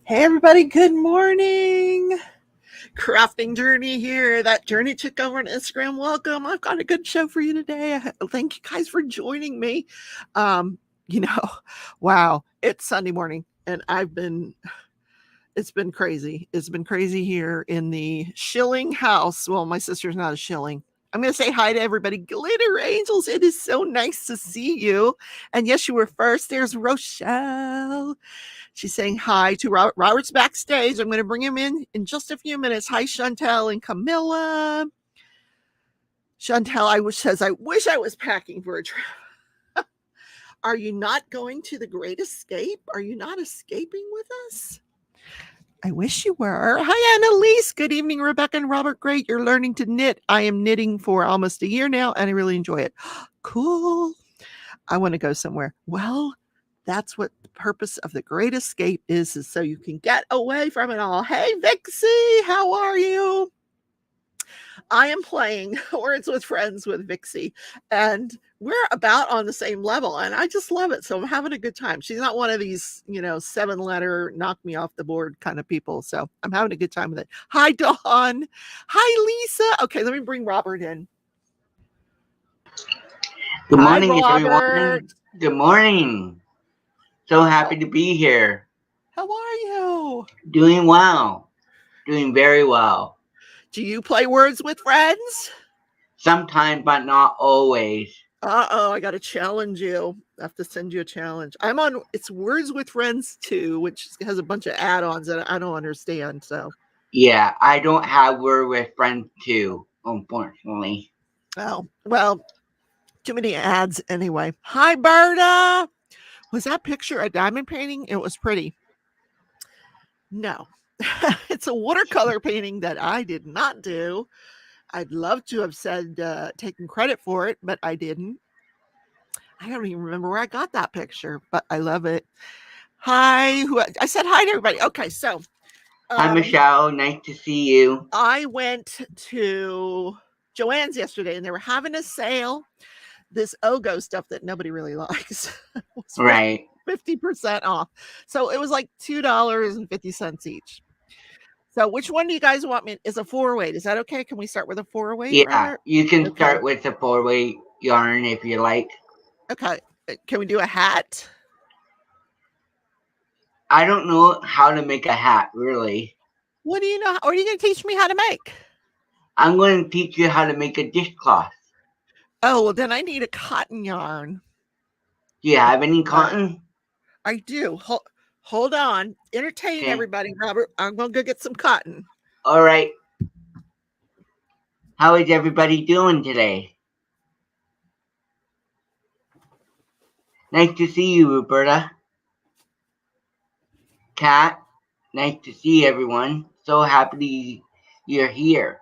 Hey everybody, good morning. Crafting Journey here. That journey took over on Instagram. Welcome. I've got a good show for you today. Thank you guys for joining me. Wow, it's Sunday morning and it's been crazy. It's been crazy here in the Shilling house. Well, my sister's not a Shilling. I'm going to say hi to everybody. Glitter Angels, it is so nice to see you. And yes, you were first. There's Rochelle. She's saying hi to Robert. Robert's backstage. I'm going to bring him in just a few minutes. Hi, Chantel and Camilla. Chantel, I wish I was packing for a trip. Are you not going to the Great Escape? Are you not escaping with us? I wish you were. Hi, Annalise. Good evening, Rebecca and Robert. Great. You're learning to knit. I am knitting for almost a year now, and I really enjoy it. Cool. I want to go somewhere. Well, that's what the purpose of the Great Escape is so you can get away from it all. Hey, Vixie, how are you? I am playing Words with Friends with Vixie, and we're about on the same level, and I just love it. So I'm having a good time. She's not one of these, 7-letter knock me off the board kind of people. So I'm having a good time with it. Hi, Dawn. Hi, Lisa. Okay, let me bring Robert in. Good morning, Hi, everyone. Good morning. So happy to be here. How are you? Doing well. Doing very well. Do you play Words with Friends? Sometimes, but not always. I got to challenge you. I have to send you a challenge. It's Words with Friends 2, which has a bunch of add-ons that I don't understand. So yeah, I don't have Word with Friends 2, unfortunately. Oh, well, too many ads anyway. Hi, Berta. Was that picture a diamond painting? It was pretty. No, it's a watercolor painting that I did not do. I'd love to have said, taken credit for it, but I didn't. I don't even remember where I got that picture, but I love it. Hi, I said hi to everybody. Okay, so. Hi, Michelle. Nice to see you. I went to Joann's yesterday, and they were having a sale. This Ogo stuff that nobody really likes. Right. 50% off. So it was like $2.50 each. So which one do you guys want me? Is a 4-weight. Is that okay? Can we start with a 4-weight? Yeah, Robert? you can start with a 4-weight yarn if you like. Okay. Can we do a hat? I don't know how to make a hat, really. What do you know? Or are you going to teach me how to make? I'm going to teach you how to make a dishcloth. Oh, well, then I need a cotton yarn. Do you have any cotton? I do. Hold on. Entertain everybody, Robert. I'm going to go get some cotton. All right. How is everybody doing today? Nice to see you, Roberta. Kat, nice to see everyone. So happy you're here.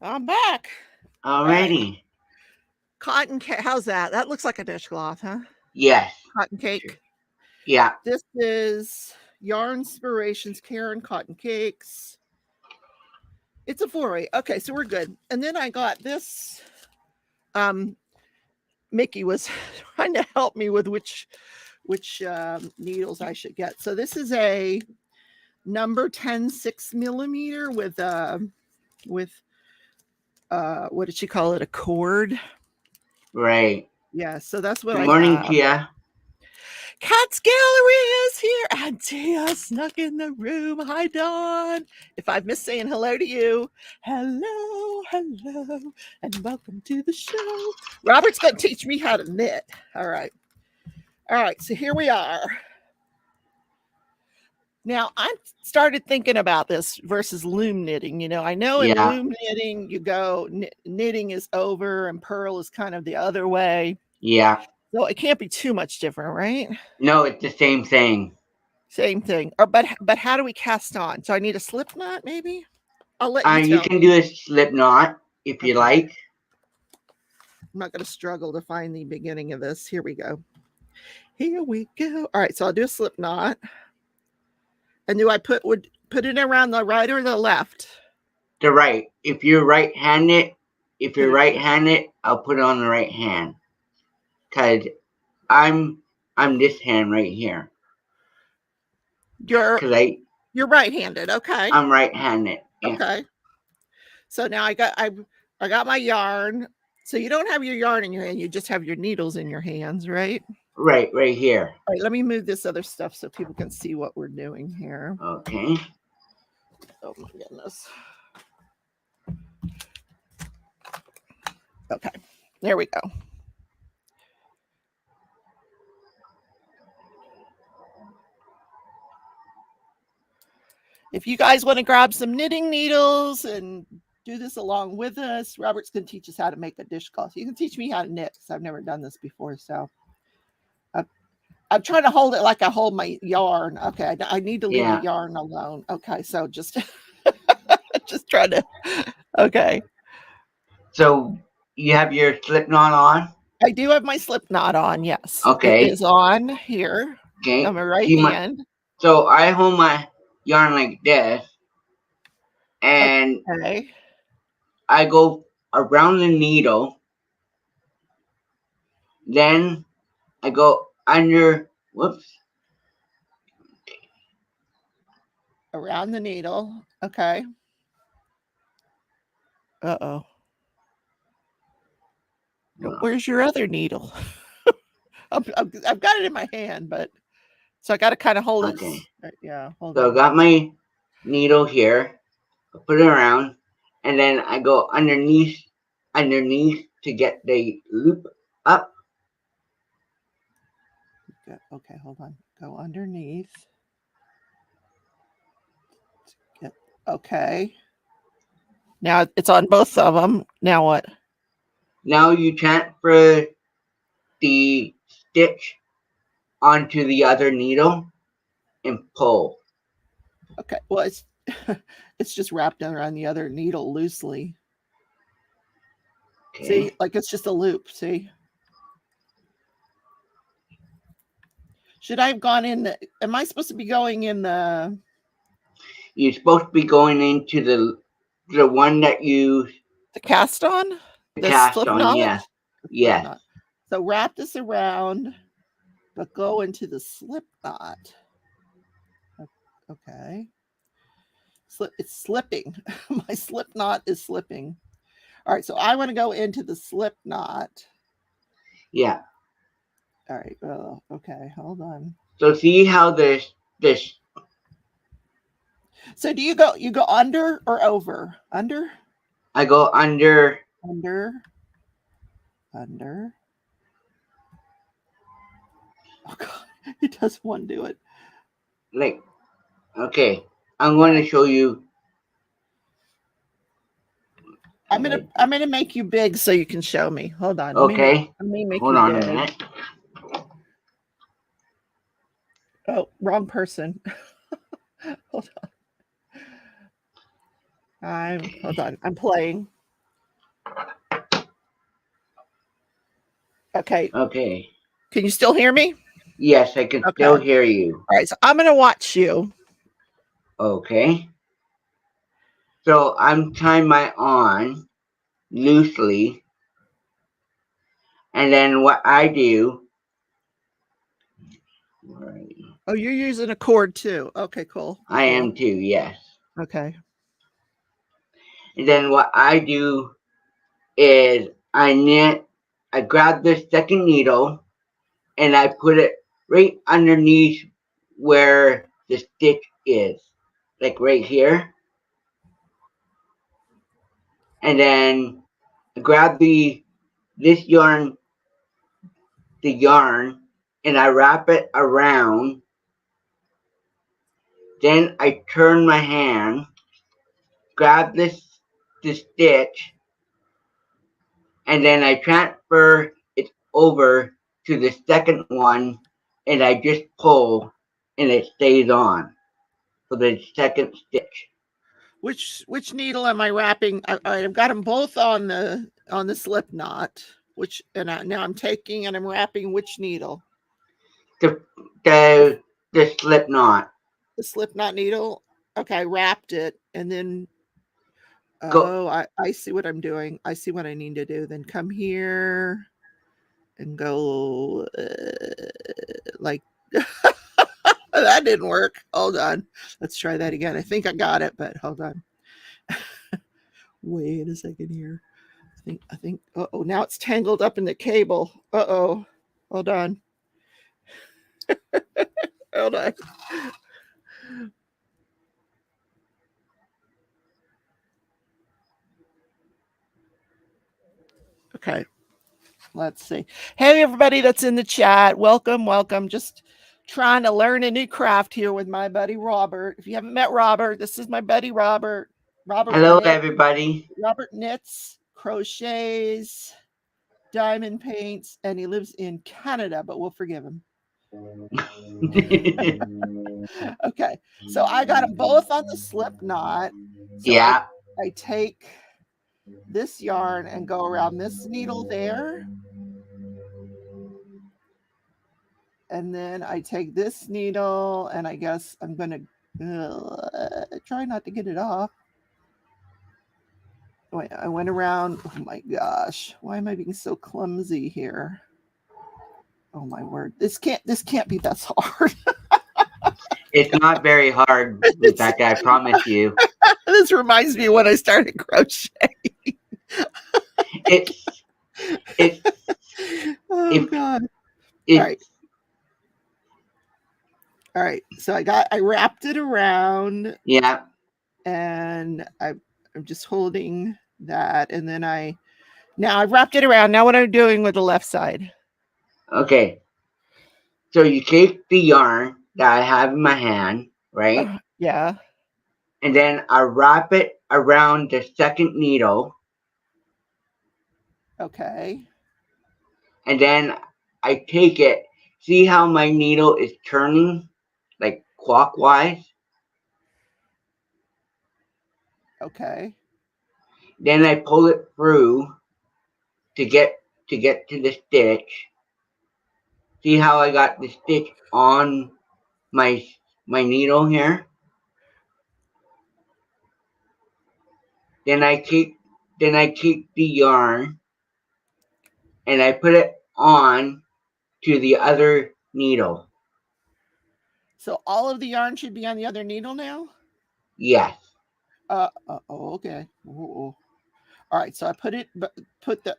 I'm back. Alrighty. Right. Cotton cake. How's that? That looks like a dishcloth, huh? Yes. Cotton cake. Yeah. This is Yarn Inspirations, Karen Cotton Cakes. It's a 4-weight. Okay, so we're good. And then I got this. Mickey was trying to help me with which needles I should get. So this is a number 10 6mm with what did she call it? A cord. Right. Yeah, so that's what Good morning, have. Kia. Cat's Gallery is here. And Tia snuck in the room. Hi, Dawn. If I've missed saying hello to you, hello, and welcome to the show. Robert's going to teach me how to knit. All right. So here we are. Now, I started thinking about this versus loom knitting. You know, I know in loom knitting, you go, knitting is over and purl is kind of the other way. Yeah. So it can't be too much different, right? No, it's the same thing. Same thing. But how do we cast on? So I need a slip knot, maybe? I'll let you tell You can do a slip knot if you like. I'm not going to struggle to find the beginning of this. Here we go. All right, so I'll do a slip knot. And do I put it around the right or the left? The right. If you're right-handed, I'll put it on the right hand. Cause I'm this hand right here. You're right-handed, okay. I'm right-handed. Yeah. Okay. So now I got my yarn. So you don't have your yarn in your hand, you just have your needles in your hands, right? Right here. All right, let me move this other stuff so people can see what we're doing here. Okay. Oh my goodness. Okay, there we go. If you guys want to grab some knitting needles and do this along with us, Robert's going to teach us how to make a dishcloth. You can teach me how to knit because I've never done this before. So I'm trying to hold it like I hold my yarn. Okay, I need to leave the yarn alone. Okay, so just try to. Okay. So you have your slip knot on? I do have my slip knot on. Yes. Okay. It is on here. Okay. On my right hand. So I hold my yarn like this, and I go around the needle. Then I go under. Whoops. Around the needle. Okay. Uh-oh. Where's your other needle? I've got it in my hand, but so I got to kind of hold it. Yeah. Hold on. I got my needle here. I put it around, and then I go underneath to get the loop up. Okay, hold on. Go underneath. Okay. Now it's on both of them. Now what? Now you transfer the stitch onto the other needle and pull. Okay. Well, it's just wrapped around the other needle loosely. Okay. See, like it's just a loop. See? Should I have gone in am I supposed to be going in the... You're supposed to be going into the one that you... The cast on? The cast on, knot? Yes. Yes. So wrap this around, but go into the slip knot. Okay. It's slipping. My slip knot is slipping. All right, so I want to go into the slip knot. Yeah. All right. Okay, hold on. So see how this. So do you go under or over? Under? I go under. Under. Oh God, it doesn't want to do it. Like, okay, I'm going to show you. I'm gonna make you big so you can show me. Hold on. Okay. Let me make Hold you on big. a minute. Oh, wrong person. Hold on. Hold on. I'm playing. Okay. Okay. Can you still hear me? Yes, I can still hear you. All right, so I'm gonna watch you. Okay. So I'm tying my on loosely, and then what I do. Oh, you're using a cord too. Okay, cool. I am too. Yes. Okay. And then what I do is I grab the second needle and I put it right underneath where the stitch is, like right here. And then grab this yarn, and I wrap it around. Then I turn my hand, grab the stitch, and then I transfer it over to the second one, and I just pull, and it stays on for the second stitch. Which needle am I wrapping? I've got them both on the slip knot. Now I'm taking and I'm wrapping which needle? The slip knot. The slip knot needle. Okay, I wrapped it, and then Go. I see what I'm doing. I see what I need to do. Then come here and go like that didn't work. Hold on. Let's try that again. I think I got it, but hold on. Wait a second here. I think oh, now it's tangled up in the cable. Uh-oh. Hold on. Hold on. Okay. Let's see. Hey, everybody that's in the chat. Welcome, welcome. Just trying to learn a new craft here with my buddy Robert. If you haven't met Robert, this is my buddy Robert. Hello, everybody. Robert knits, crochets, diamond paints, and he lives in Canada, but we'll forgive him. Okay, so I got them both on the slip knot. So yeah. I take this yarn and go around this needle there. And then I take this needle and I guess I'm going to try not to get it off. Wait, I went around. Oh my gosh. Why am I being so clumsy here? Oh my word. This can't be that hard. It's not very hard, Rebecca, I promise you. This reminds me of when I started crocheting. It's oh God. All right. So I wrapped it around. Yeah. And I'm just holding that. And then now I've wrapped it around. Now what I'm doing with the left side. Okay. So you take the yarn that I have in my hand, right? Yeah. And then I wrap it around the second needle. Okay. And then I take it. See how my needle is turning like clockwise? Okay. Then I pull it through to get to the stitch. See how I got the stitch on my needle here? Then I take the yarn and I put it on to the other needle. So all of the yarn should be on the other needle now? Yes. Okay. All right, so I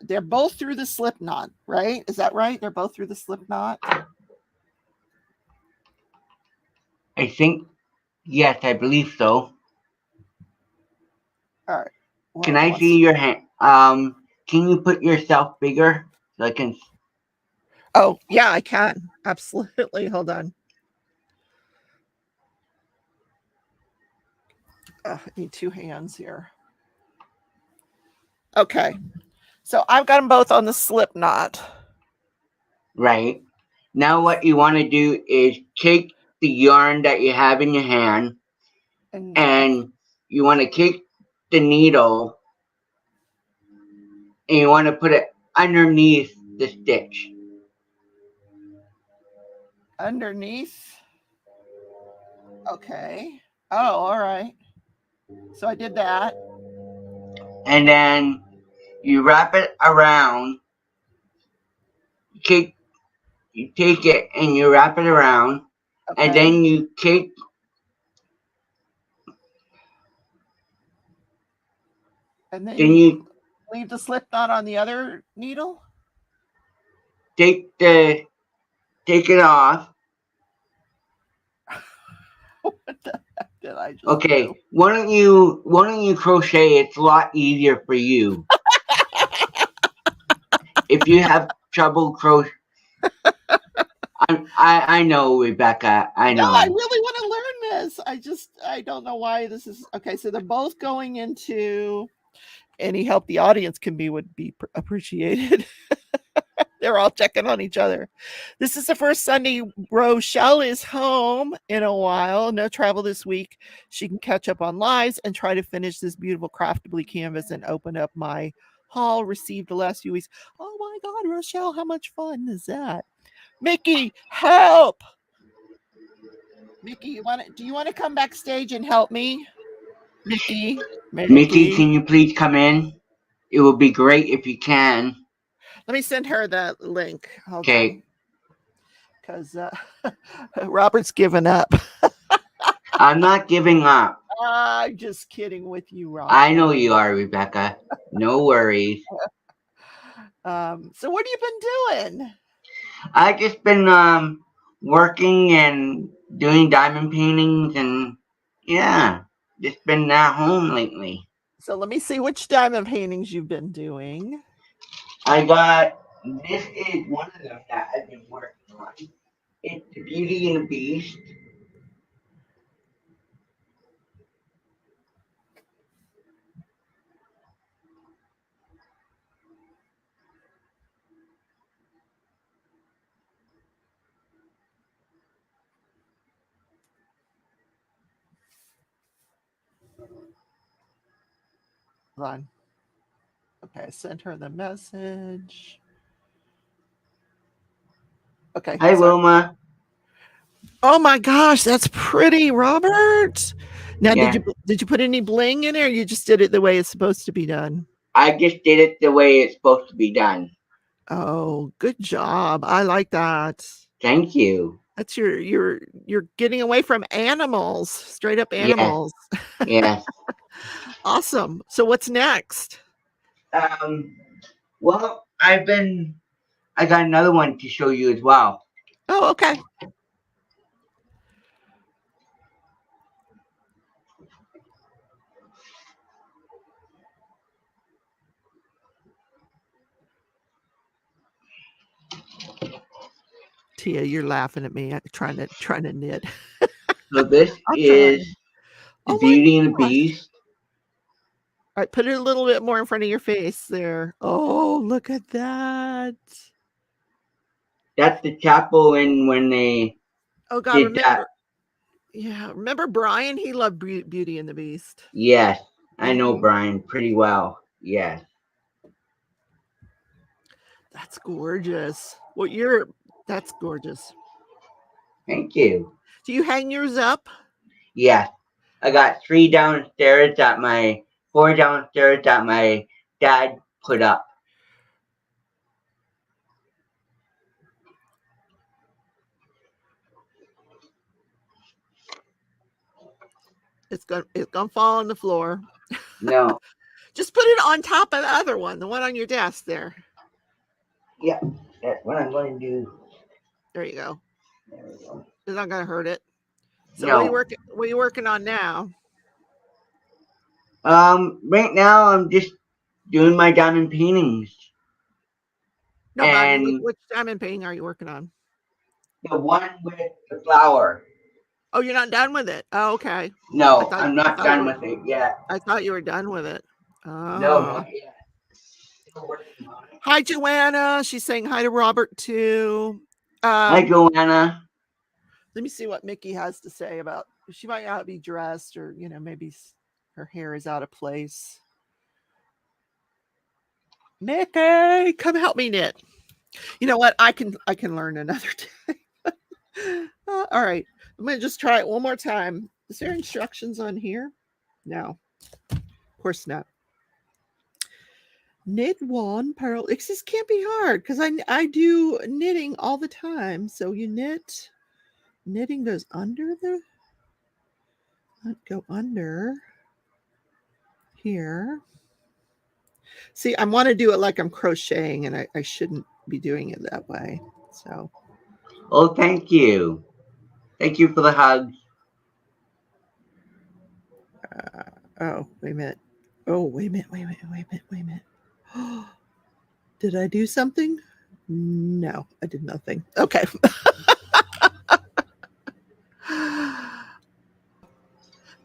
they're both through the slip knot, right? Is that right? They're both through the slip knot? I think, yes, I believe so. All right. Well, can I see your hand? Can you put yourself bigger so I can? Oh, yeah, I can. Absolutely. Hold on. I need two hands here. Okay. So I've got them both on the slip knot. Right. Now what you want to do is take the yarn that you have in your hand and you want to take the needle and you want to put it underneath the stitch. Underneath? Okay. Oh, all right. So I did that. And then you wrap it around. You take it and you wrap it around. Okay. And then you take and then you leave the slip knot on the other needle? Take it off that I just do. Okay, why don't you crochet? It's a lot easier for you. If you have trouble crochet, I know, Rebecca. I No, I know. really want to learn this. I don't know why this is okay. So they're both going into any help the audience can be would be appreciated. They're all checking on each other. This is the first Sunday Rochelle is home in a while. No travel this week. She can catch up on lives and try to finish this beautiful craftably canvas and open up my haul received the last few weeks. Oh my God, Rochelle, how much fun is that? Mickey, help! Mickey, do you want to come backstage and help me? Mickey, Mickey, Mickey. can you please come in? It would be great if you can. Let me send her the link. Hold on. Okay. Because Robert's given up. I'm not giving up. I'm just kidding with you, I know Robert. you are, Rebecca. No worries. So what have you been doing? I just been working and doing diamond paintings and yeah, just been at home lately. So let me see which diamond paintings you've been doing. I got this is one of them that I've been working on. It's the Beauty and the Beast. Hold on. Okay, I sent her the message. Okay, Hi sorry. Wilma. Oh my gosh, that's pretty, Robert. Now, Yeah. did you put any bling in it, or you just did it the way it's supposed to be done? I just did it the way it's supposed to be done. Oh, good job. I like that. Thank you. That's you're getting away from animals, straight up Yes, animals. yes. Awesome. So what's next? Um well I got another one to show you as well. Oh, okay. Tia, you're laughing at me. I'm trying to knit. So this I'm is trying. the Oh my Beauty and the gosh. Beast. All right, put it a little bit more in front of your face there. Oh, look at that. That's the chapel in when they Oh God, did that. remember? Yeah, remember Brian? He loved Beauty and the Beast. Yes, I know Mhm. Brian pretty well. Yes. That's gorgeous. That's gorgeous. Thank you. Do you hang yours up? Yes. I got four downstairs that my dad put up. It's gonna fall on the floor. No. Just put it on top of the other one, the one on your desk there. Yeah. That's what I'm going to do. There you go. There we go. It's not gonna hurt it. So No. what are you working on now? Right now I'm just doing my diamond paintings. No, but I mean, And which diamond painting are you working on? the one with the flower. Oh, you're not done with it. Oh, okay. I No, thought I'm I not thought you done were with it yet. I thought you were done with it. No, Oh. not yet. Still working on it. Hi, Joanna. She's saying hi to Robert too. Hi, Um, Joanna. let me see what Mickey has to say about. She might not be dressed, or maybe her hair is out of place. Mickey, come help me knit. You know what? I can learn another day. All right, I'm gonna just try it one more time. Is there instructions on here? No, of course not. Knit one purl. This can't be hard because I do knitting all the time. So you knitting goes under go under here. See, I want to do it like I'm crocheting, and I shouldn't be doing it that way. So Oh, thank you. Thank you for the hugs. Oh, wait a minute. Oh, wait a minute. Did I do something? No, I did nothing. Okay.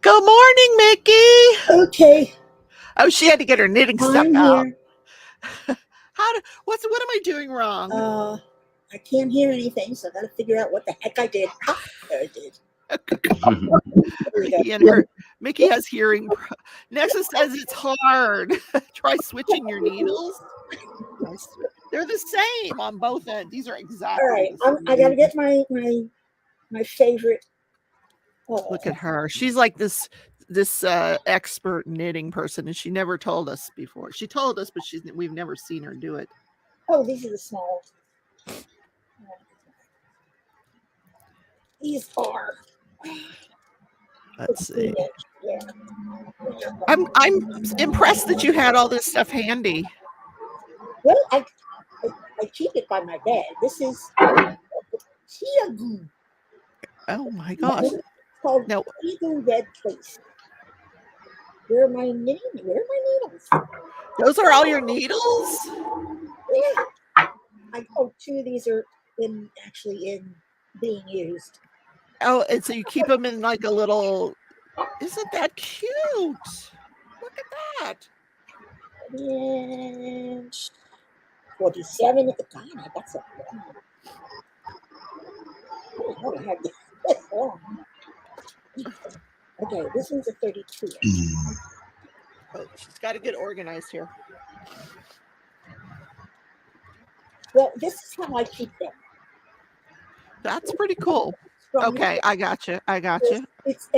Good morning, Mickey. Okay, Oh, she had to get her knitting stuff I'm out. here. What am I doing wrong? I can't hear anything, so I got to figure out what the heck I did. Ah, there I did. Mickey has hearing. Nexus says it's hard. Try switching your needles. They're the same on both ends. These are exactly. All right, the same. I got to get my favorite. Look at her. She's like this expert knitting person, and she never told us before. She told us, but we've never seen her do it. Oh, these are the small. These are. Let's see. Yeah. I'm impressed that you had all this stuff handy. Well, I keep it by my bed. This is chia goo. Oh my gosh! It's called chia goo red place. Where are my needles? Those are all your needles? Yeah. Two of these are actually in being used. Oh, and so you keep them in like a little. Isn't that cute? Look at that. And 47 at the time. I got some. I had this long. Okay, this one's a 32. Oh, she's got to get organized here. Well, this is how I keep them. That's pretty cool. Okay, I got you. And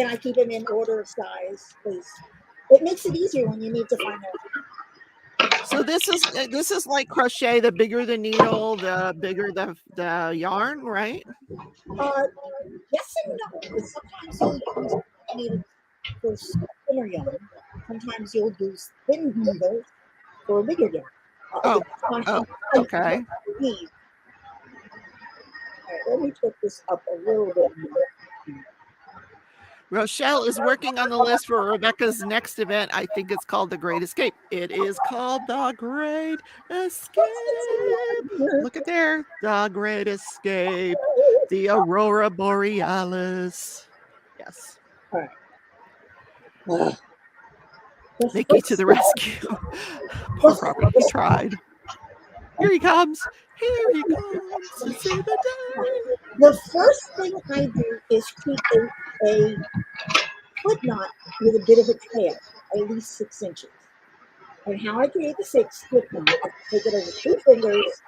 I keep them in order of size because it makes it easier when you need to find out. So this is like crochet. The bigger the needle, the bigger the yarn, right? Yes and no. Sometimes you'll use needles for thinner yarn. Sometimes you'll use thin needles for a bigger yarn. Okay. Let me put this up a little bit more. Rochelle is working on the list for Rebecca's next event. I think it's called The Great Escape. It is called The Great Escape. Look at there. The Great Escape. The Aurora Borealis. Yes. All right. Mickey to the rescue. Poor Robert. He tried. Here he comes. To save the day. The first thing I do is keep a foot knot with a bit of a tail, at least 6 inches. And how I create the slip knot, I take it over 2 fingers,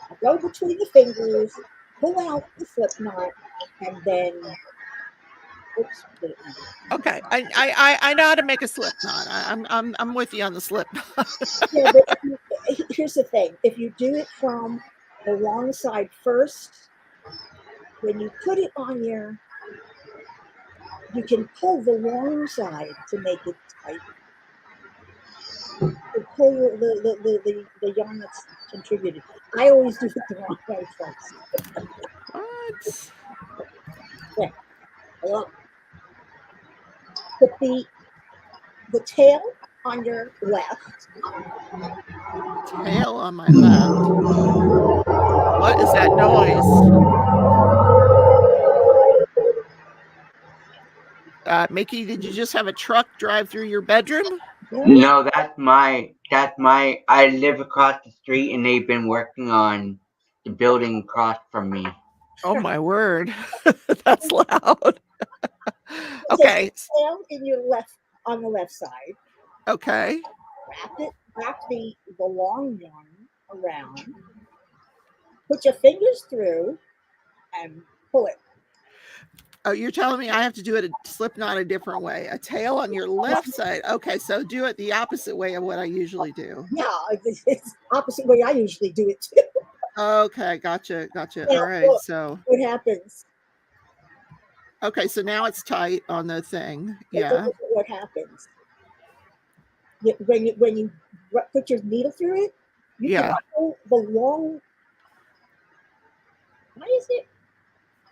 I go between the fingers, pull out the slip knot, and then. Oops. Okay, I know how to make a slip knot. I'm with you on the slip knot. Yeah, but here's the thing: if you do it from the wrong side first, when you put it on you can pull the wrong side to make it tight. You pull the yarn that's contributed. I always do it the wrong way first. What? Yeah. Put the tail on your left. Tail on my left. What is that noise? Mickey, did you just have a truck drive through your bedroom? No, that's my. I live across the street, and they've been working on the building across from me. Oh my word, that's loud. Okay. Tail in your left on the left side. Okay. Wrap the long yarn around. Put your fingers through and pull it. Oh, you're telling me I have to do it a slip knot a different way. A tail on your left side. Okay, so do it the opposite way of what I usually do. Yeah, it's the opposite way I usually do it too. Okay, gotcha. Now, all right, look, so what happens? Okay, so now it's tight on the thing. Yeah. What happens? When you put your needle through it, you can pull the long. Why is it?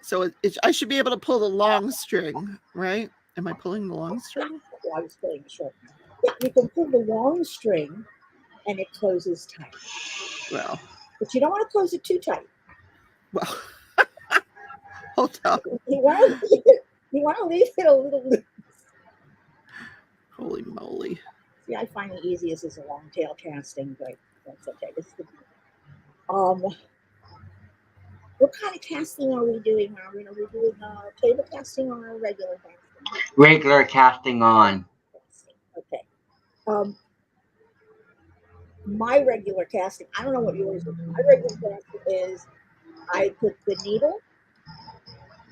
So I should be able to pull the long string, right? Am I pulling the long string? Well, I was pulling the short one. Yeah, you can pull the long string and it closes tight. Well, But you don't want to close it too tight. well. Hold on. You want to leave it a little loose. Holy moly. See, I find the easiest is a long tail casting, but that's okay. What kind of casting are we doing, Robin? Are we doing table casting or regular casting? Regular casting on. Okay. My regular casting, I don't know what yours is. My regular casting is I put the needle,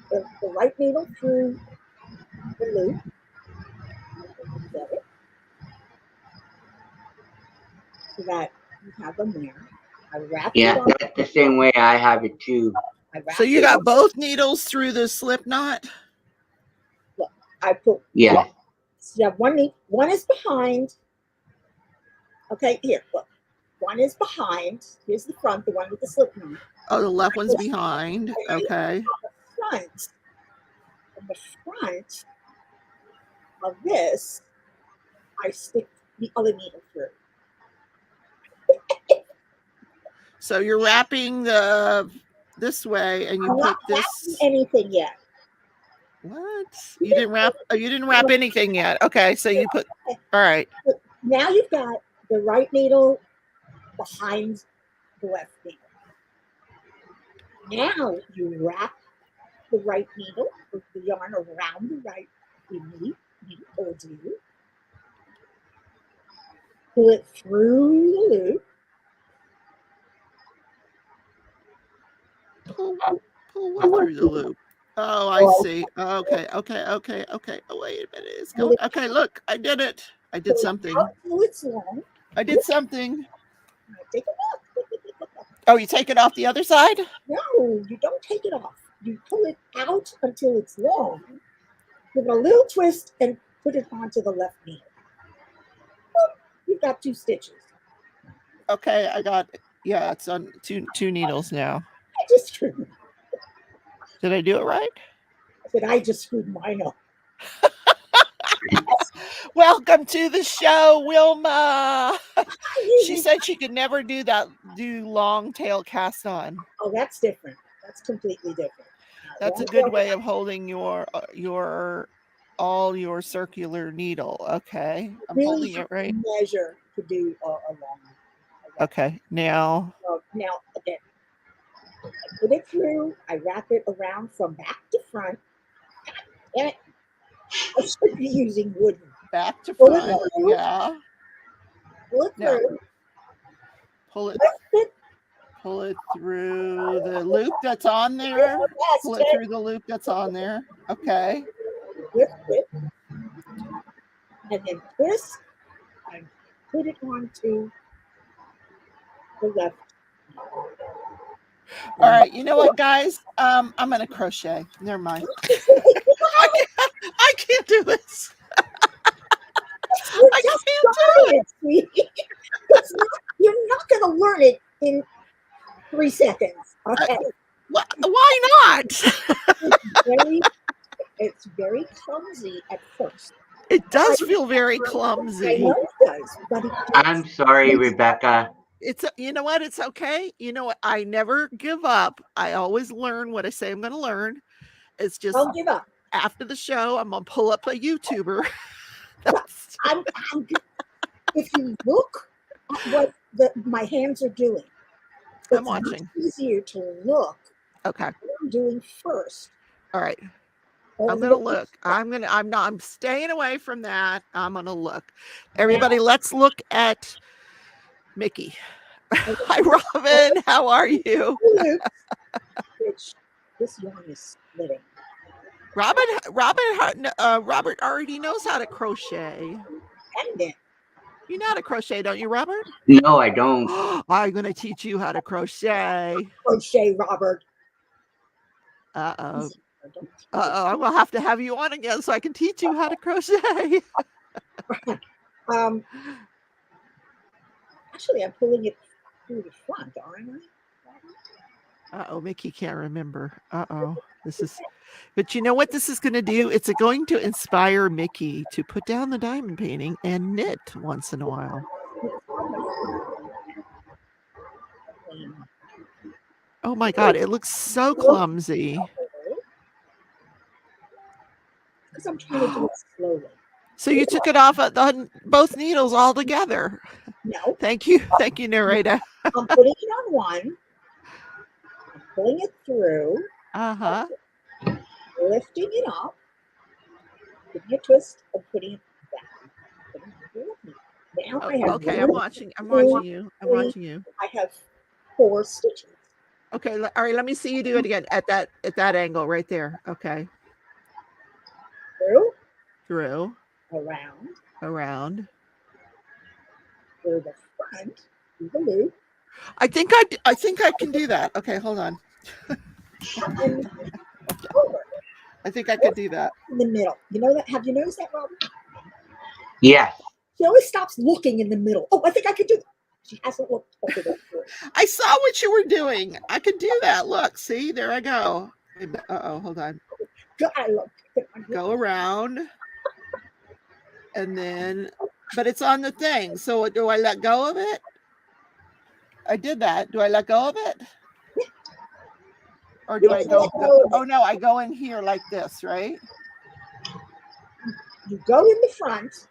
the right needle through the loop. Get it? So that you have them there. I wrap it Yeah, on. that's the same way I have it too. So you got both needles through the slip knot? Look, I put. Yeah. So you have one is behind. Okay, here, look. One is behind. Here's the front, the one with the slip knot. Oh, the left one's behind. Okay. On the front of this, I stick the other needle through. So you're wrapping this way, and you I'm put not this. Anything yet? What? You didn't wrap? Oh, you didn't wrap anything yet. Okay, so you put. All right. Now you've got the right needle behind the left needle. Now you wrap the right needle with the yarn around the right needle towards you. Pull it through the loop. Pull what through the loop? Oh, I see. Okay. Oh, wait a minute. It's going. Okay, look, I did it. I did something. It's long. I did something. Take it off. Oh, you take it off the other side? No, you don't take it off. You pull it out until it's long. Give it a little twist and put it onto the left needle. You've got 2 stitches. Okay, I got it. Yeah, it's on two needles now. I just screwed. Did I do it right? I just screwed mine up. Welcome to the show, Wilma. She said she could never do long tail cast on. Oh, that's different. That's completely different. That's a good way of holding all your circular needle. Okay, I'm holding it right. Measure to do a long. Okay, now. Now again, I put it through. I wrap it around from back to front. And I should be using wooden. Back to front. Yeah. Pull it through. Pull it through the loop that's on there. Pull it through the loop that's on there. Okay. Lift it. And then twist and put it onto the left. All right. You know what, guys? I'm going to crochet. Never mind. I can't do this. I can't do it. You're not going to learn it in 3 seconds. Okay. Why not? It's very clumsy at first. It does feel very clumsy. I know it does, but it does. I'm sorry, Rebecca. You know what? It's okay. You know what? I never give up. I always learn what I say I'm going to learn. It's just don't give up. After the show, I'm going to pull up a YouTuber. If you look at what my hands are doing, I'm watching. It's easier to look. Okay. What I'm doing first. All right. I'm going to look. I'm staying away from that. I'm going to look. Everybody, let's look at Mickey. Hi, Robin. How are you? This yarn is splitting. Robert already knows how to crochet. You know how to crochet, don't you, Robert? No, I don't. I'm going to teach you how to crochet. Crochet, Robert. Uh-oh. I'm going to have you on again so I can teach you how to crochet. Actually, I'm pulling it through the front, aren't I? Uh-oh, Mickey can't remember. Uh-oh. This is, but you know what this is going to do? It's going to inspire Mickey to put down the diamond painting and knit once in a while. Oh my God, it looks so clumsy. Because I'm trying to do it slowly. So you took it off on both needles all together. No. Thank you, narrator. I'm putting it on one. I'm pulling it through. Lifting it up. Giving a twist and putting it back. Now I have okay, I'm watching you. I have 4 stitches. Okay, all right, let me see you do it again at that angle right there. Okay. Through. Around. Through the front, through the loop. I think I can do that. Okay, hold on. I think I could do that. In the middle. You know that? Have you noticed that, Robert? Yes. She always stops looking in the middle. Oh, I think I could do that. She hasn't looked over there. I saw what you were doing. I could do that. Look, see, there I go. Hold on. Go around. And then, but it's on the thing. So do I let go of it? I did that. Do I let go of it? Or do I go? Oh no, I go in here like this, right? You go in the front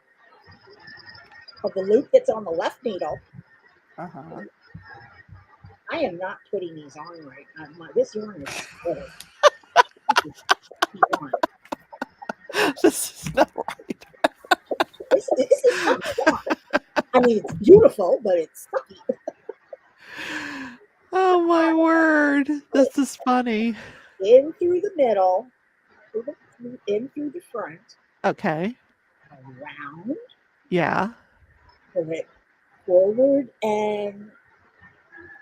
of the loop that's on the left needle. I am not putting these on right now. This yarn is good. This is not right. This is sucky yarn. I mean, it's beautiful, but it's sucky. Oh my word. This is funny. In through the middle, in through the front. Okay. Around. Yeah. Pull it forward and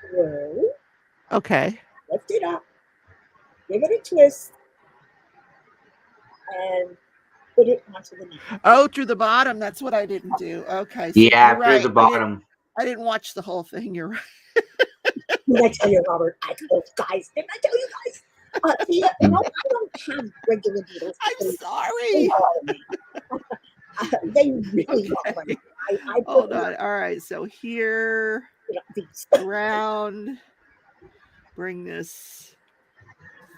through. Okay. Lift it up. Give it a twist. And put it onto the needle. Oh, through the bottom. That's what I didn't do. Okay. So yeah, through the bottom. I didn't watch the whole thing. You're right. Did I tell you, Robert? I told you guys. Didn't I tell you guys? See, you know, I don't have regular needles. I'm sorry. They really love them. Hold on. All right. So here, around, bring this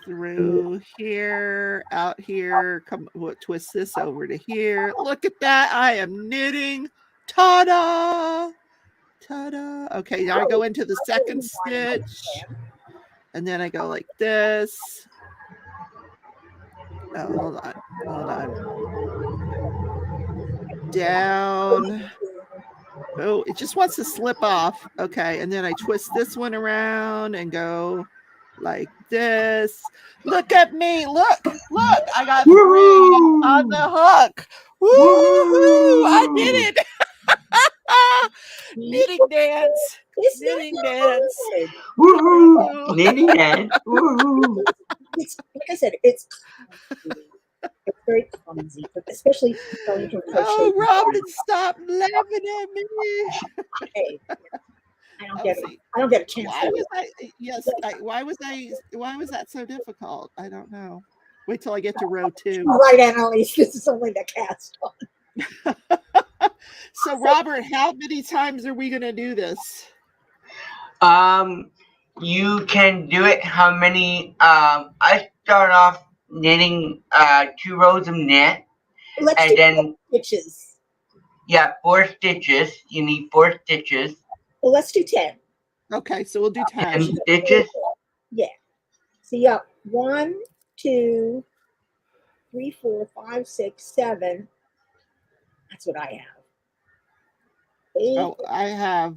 through here, out here, come twist this over to here. Look at that. I am knitting. Ta-da! Ta-da! Okay, now I go into the second stitch, and then I go like this. Oh, hold on. Down. Oh, it just wants to slip off. Okay, and then I twist this one around and go like this. Look at me. Look. I got 3 on the hook. Woo-hoo! I did it. Knitting dance. Knitting dance. Woo-hoo! Knitting dance. Woo-hoo! Like I said, it's very clumsy, but especially going from crochet. Oh, Robin, stop laughing at me. Hey, I don't get a chance. Why was that so difficult? I don't know. Wait till I get to row 2. Right, Annalise. This is only the cast on. So, Robert, how many times are we going to do this? You can do it how many, I start off knitting 2 rows of knit. Let's do 4 stitches. Yeah, 4 stitches. You need 4 stitches. Well, let's do 10. Okay, so we'll do 10. 10 stitches? Yeah. So you got 1, 2, 3, 4, 5, 6, 7. That's what I have. 8. Oh, I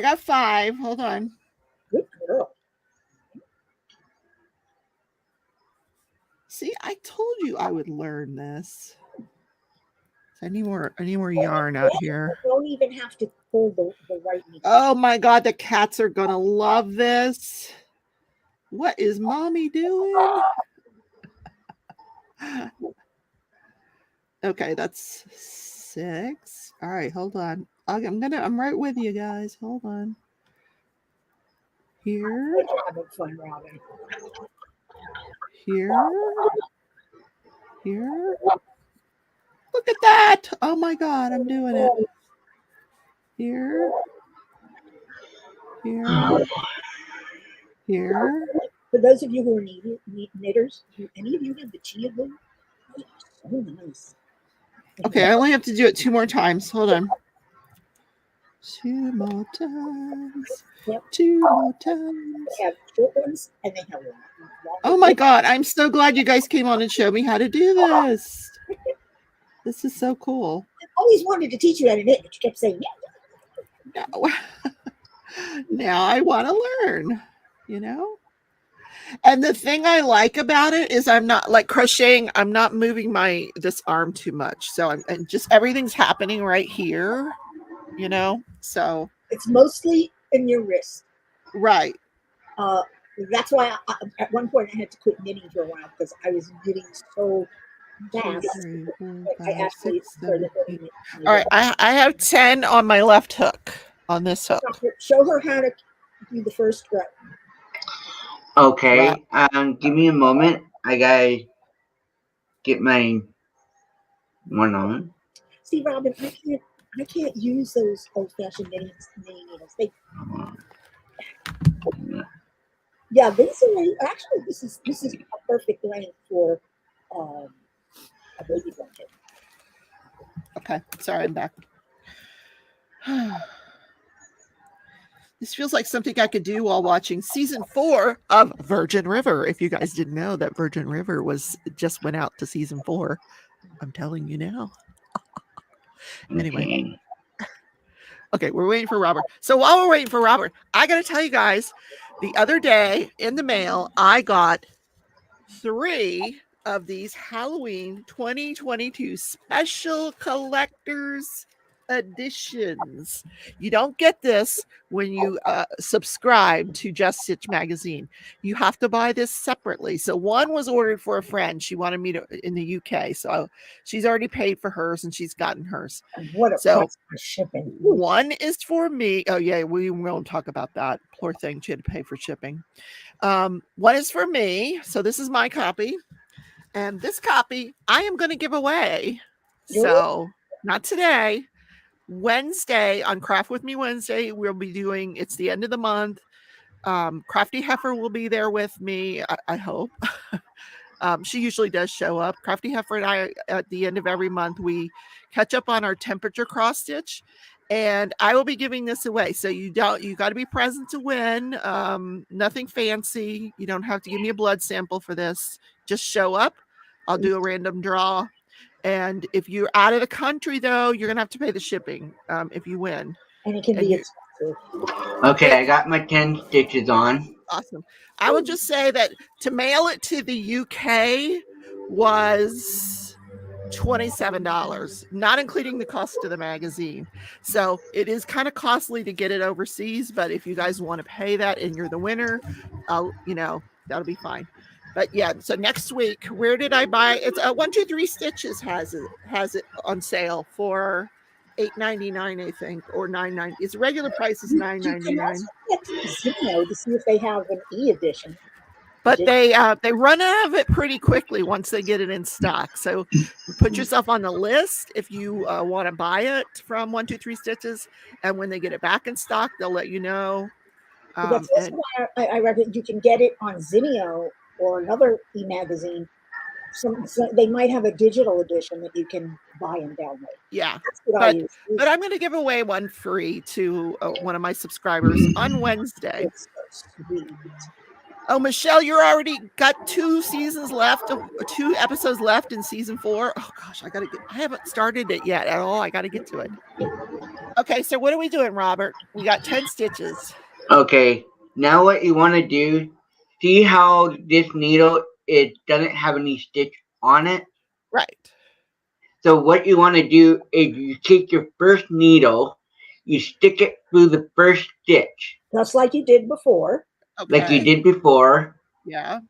got 5. Hold on. Good girl. See, I told you I would learn this. I need more yarn out here. You don't even have to pull the right needle. Oh my God, the cats are gonna love this. What is mommy doing? Okay, that's 6. All right, hold on. I'm right with you guys. Hold on. Here. Having fun, Robin. here. Look at that. Oh my God, I'm doing it. Here. For those of you who are knitters, do any of you have the chia loom? It's so nice. Okay, I only have to do it 2 more times. Hold on. 2 more times. Yep. 2 more times. They have short ones and they have long. Oh my God, I'm so glad you guys came on and showed me how to do this. This is so cool. I always wanted to teach you how to knit, but you kept saying, No. Now I want to learn, you know? And the thing I like about it is I'm not like crocheting. I'm not moving this arm too much. So and just everything's happening right here, you know? So it's mostly in your wrist. Right. That's why at one point I had to quit knitting for a while because I was knitting so fast. 2, 3, 4, I 5, actually 6, 7, started 8. All right, I have 10 on my left hook on this hook. Show her how to do the first row. Okay, give me a moment. I gotta get my one on. See, Robin, I can't use those old-fashioned knitting needles. Yeah, basically, actually, this is a perfect length for a baby blanket. Okay, sorry, I'm back. This feels like something I could do while watching season 4 of Virgin River. If you guys didn't know that Virgin River just went out to season 4, I'm telling you now. Anyway. Okay, we're waiting for Robert. So while we're waiting for Robert, I got to tell you guys, the other day in the mail, I got 3 of these Halloween 2022 special collector's editions. You don't get this when you subscribe to Just Stitch magazine. You have to buy this separately. So one was ordered for a friend. She wanted me to in the UK, so she's already paid for hers and she's gotten hers. What a price for shipping. One is for me. Oh yeah, we won't talk about that. Poor thing, she had to pay for shipping. One is for me, so this is my copy, and this copy I am going to give away. So not today. Wednesday on Craft With Me Wednesday, we'll be doing, it's the end of the month. Crafty Heifer will be there with me, I hope. She usually does show up. Crafty Heifer and I, at the end of every month, we catch up on our temperature cross stitch, and I will be giving this away. So you got to be present to win. Nothing fancy. You don't have to give me a blood sample for this. Just show up. I'll do a random draw. And if you're out of the country, though, you're going to have to pay the shipping if you win. And it can be expensive. Okay, I got my 10 stitches on. Awesome. I will just say that to mail it to the UK was $27, not including the cost of the magazine. So it is kind of costly to get it overseas, but if you guys want to pay that and you're the winner, that'll be fine. But yeah, so next week, where did I buy? It's 123 Stitches has it on sale for $8.99, I think, or $9.90. Its regular price is $9.99. To see if they have an e-edition. But they run out of it pretty quickly once they get it in stock. So put yourself on the list if you want to buy it from 123 Stitches, and when they get it back in stock, they'll let you know. That's why I reckon you can get it on Zinio or another e-magazine. So they might have a digital edition that you can buy and download. Yeah, but I'm going to give away one free to one of my subscribers on Wednesday. So sweet. Oh, Michelle, you're already got 2 episodes left in season 4. Oh gosh, I haven't started it yet at all. I got to get to it. Okay, so what are we doing, Robert? We got 10 stitches. Okay, now what you want to do, see how this needle, it doesn't have any stitch on it? Right. So what you want to do is you take your first needle, you stick it through the first stitch. Just like you did before. Okay. Like you did before. Yeah.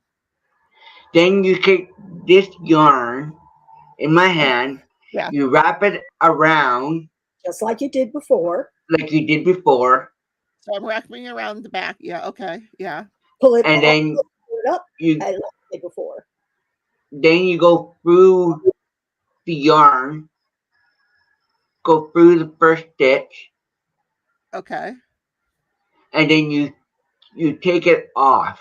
Then you take this yarn in my hand. Yeah. You wrap it around. Just like you did before. Like you did before. So I'm wrapping around the back. Yeah. Okay. Yeah. Pull it and up. then Pull it up. You, did before. Then you go through the yarn, go through the first stitch, Okay. and then you take it off.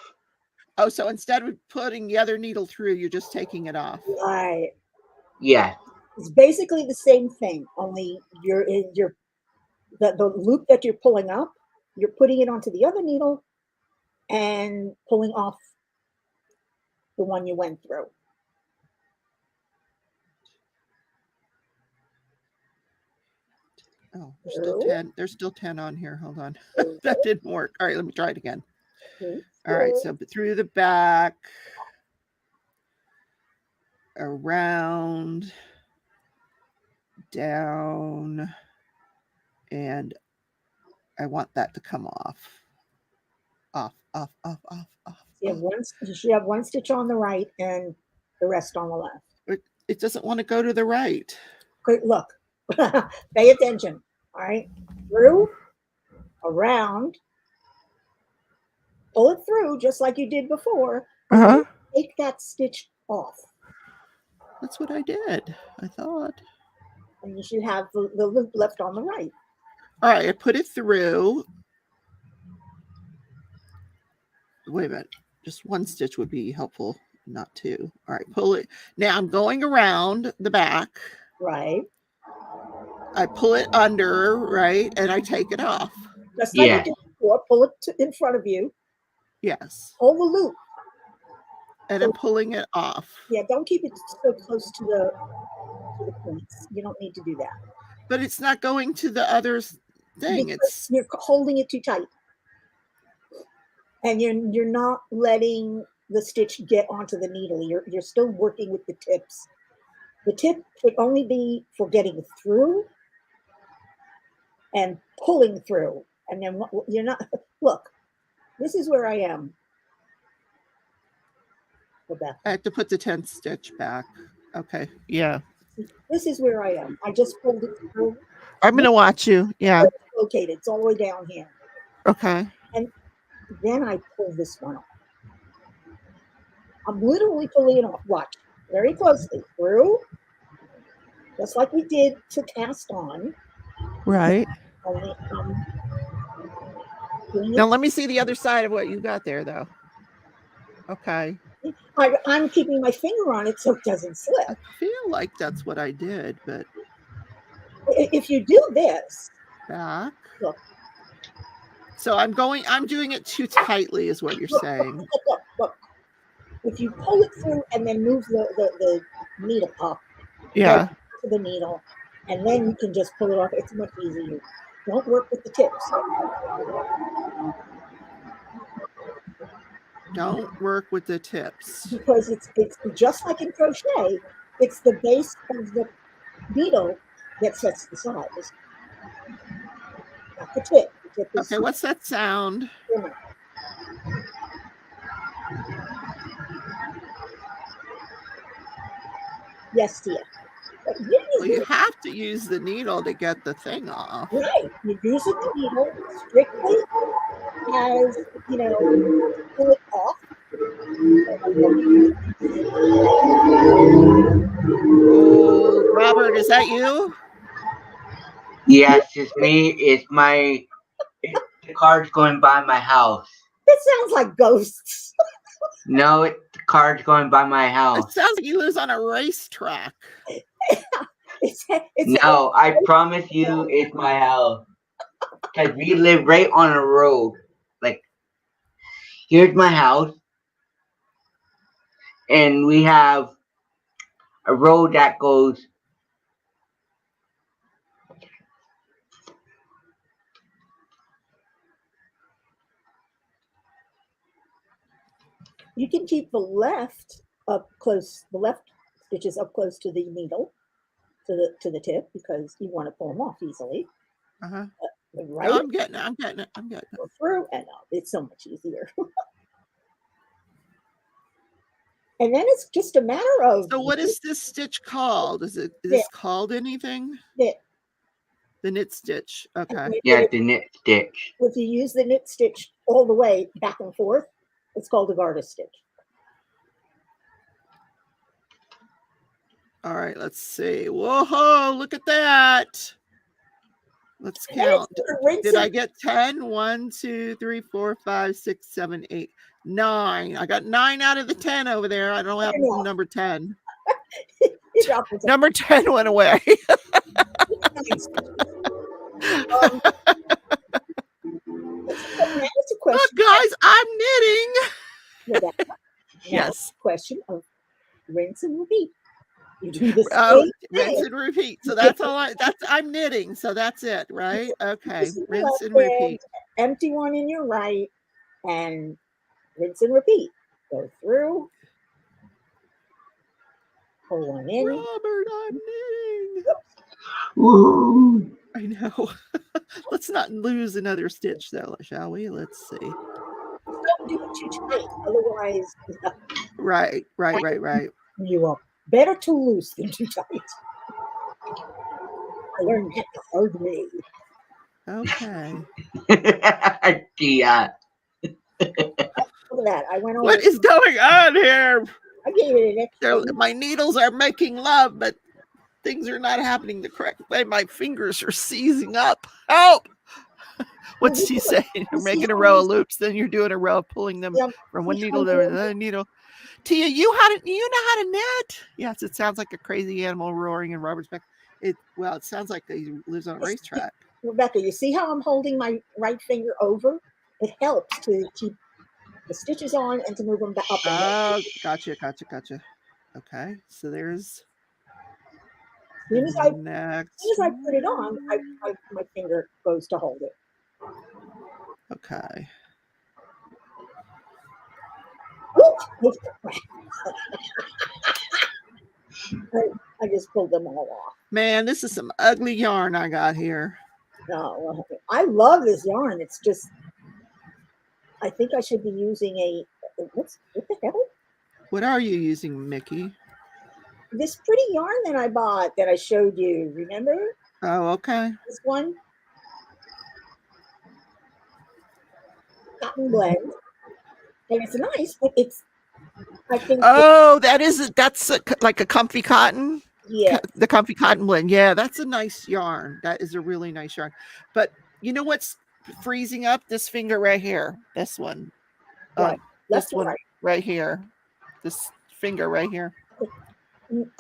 Oh, so instead of putting the other needle through, you're just taking it off. Right. Yes. It's basically the same thing, only the loop that you're pulling up, you're putting it onto the other needle and pulling off the one you went through. Oh, there's still 10. There's still 10 on here. Hold on. That didn't work. All right, let me try it again. All right, so through the back, around, down, and I want that to come off. Off. You should have one stitch on the right and the rest on the left. It doesn't want to go to the right. Great, look. Pay attention. All right. Through, around, pull it through just like you did before. Take that stitch off. That's what I did, I thought. And you should have the loop left on the right. All right, I put it through. Wait a minute. Just one stitch would be helpful, not two. All right, pull it. Now I'm going around the back. Right. I pull it under, right, and I take it off. Just like you did before, pull it in front of you. Yes. Pull the loop. And I'm pulling it off. Yeah, don't keep it so close to the points. You don't need to do that. But it's not going to the other thing. Because you're holding it too tight. And you're not letting the stitch get onto the needle. You're still working with the tips. The tip should only be for getting through and pulling through. And then you're not, look, this is where I am. I have to put the 10th stitch back. Okay. Yeah. This is where I am. I just pulled it through. I'm going to watch you. Yeah. It's located. It's all the way down here. Okay. And then I pull this one off. I'm literally pulling it off. Watch very closely. Through. Just like we did to cast on. Right. Only, now let me see the other side of what you got there, though. Okay. I'm keeping my finger on it so it doesn't slip. I feel like that's what I did, but if you do this, back. Look. So I'm doing it too tightly, is what you're saying. Look. If you pull it through and then move the needle up, yeah, to the needle, and then you can just pull it off. It's much easier. Don't work with the tips. Don't work with the tips. Because it's just like in crochet, it's the base of the needle that sets the size. Not the tip. The tip is okay, what's that sound? thinner. Yes, dear. Well, you have to use the needle to get the thing off. Right. You use the needle strictly as, pull it off. Oh, Robert, is that you? Yes, it's me. It's the car's going by my house. It sounds like ghosts. No, the car's going by my house. It sounds like he lives on a racetrack. No, I promise you it's my house. Because we live right on a road. Like, here's my house. And we have a road that goes You can keep the left stitches up close to the needle, to the tip, because you want to pull them off easily. Uh-huh. The right, no, I'm getting it. Go through and up. It's so much easier. And then it's just a matter of. So what is this stitch called? Is this called anything? Knit. The knit stitch. Okay. Yeah, the knit stitch. If you use the knit stitch all the way back and forth, it's called a garter stitch. All right, let's see. Whoa, look at that. Let's count. Did I get 10? 1, 2, 3, 4, 5, 6, 7, 8, 9. I got 9 out of the 10 over there. I don't have number 10. Number 10 went away. Look, guys, I'm knitting. Yes. Question of rinse and repeat. You do the same rinse and repeat. So that's all I'm knitting. So that's it, right? Okay. Rinse and repeat. Empty one in your right and rinse and repeat. Go through. Pull one in. Robert, I'm knitting. Woo. I know. Let's not lose another stitch though, shall we? Let's see. Don't do it too tight, otherwise. Right. You are better too loose than too tight. I learned that the hard way. Okay. Yeah. Look at that. I went over. What is going on here? I gave it an extra. My needles are making love, but things are not happening the correct way. My fingers are seizing up. Help! What's she saying? You're making a row of loops, then you're doing a row of pulling them from one needle to another needle. Tia, you know how to knit? Yes, it sounds like a crazy animal roaring in Robert's back. It sounds like he lives on a racetrack. Rebecca, you see how I'm holding my right finger over? It helps to keep the stitches on and to move them back up. Oh, gotcha. Okay, so there's. As soon as I put it on, my finger goes to hold it. Okay. I just pulled them all off. Man, this is some ugly yarn I got here. No, I love this yarn. It's just, I think I should be using what the hell? What are you using, Mickey? This pretty yarn that I bought that I showed you. Remember? Oh, okay. This one. Cotton blend. And it's nice, but it's, I think. Oh, that's like a comfy cotton. Yeah. The comfy cotton blend. Yeah, that's a nice yarn. That is a really nice yarn. But you know what's freezing up? This finger right here. This one. Right. This one right here. This finger right here.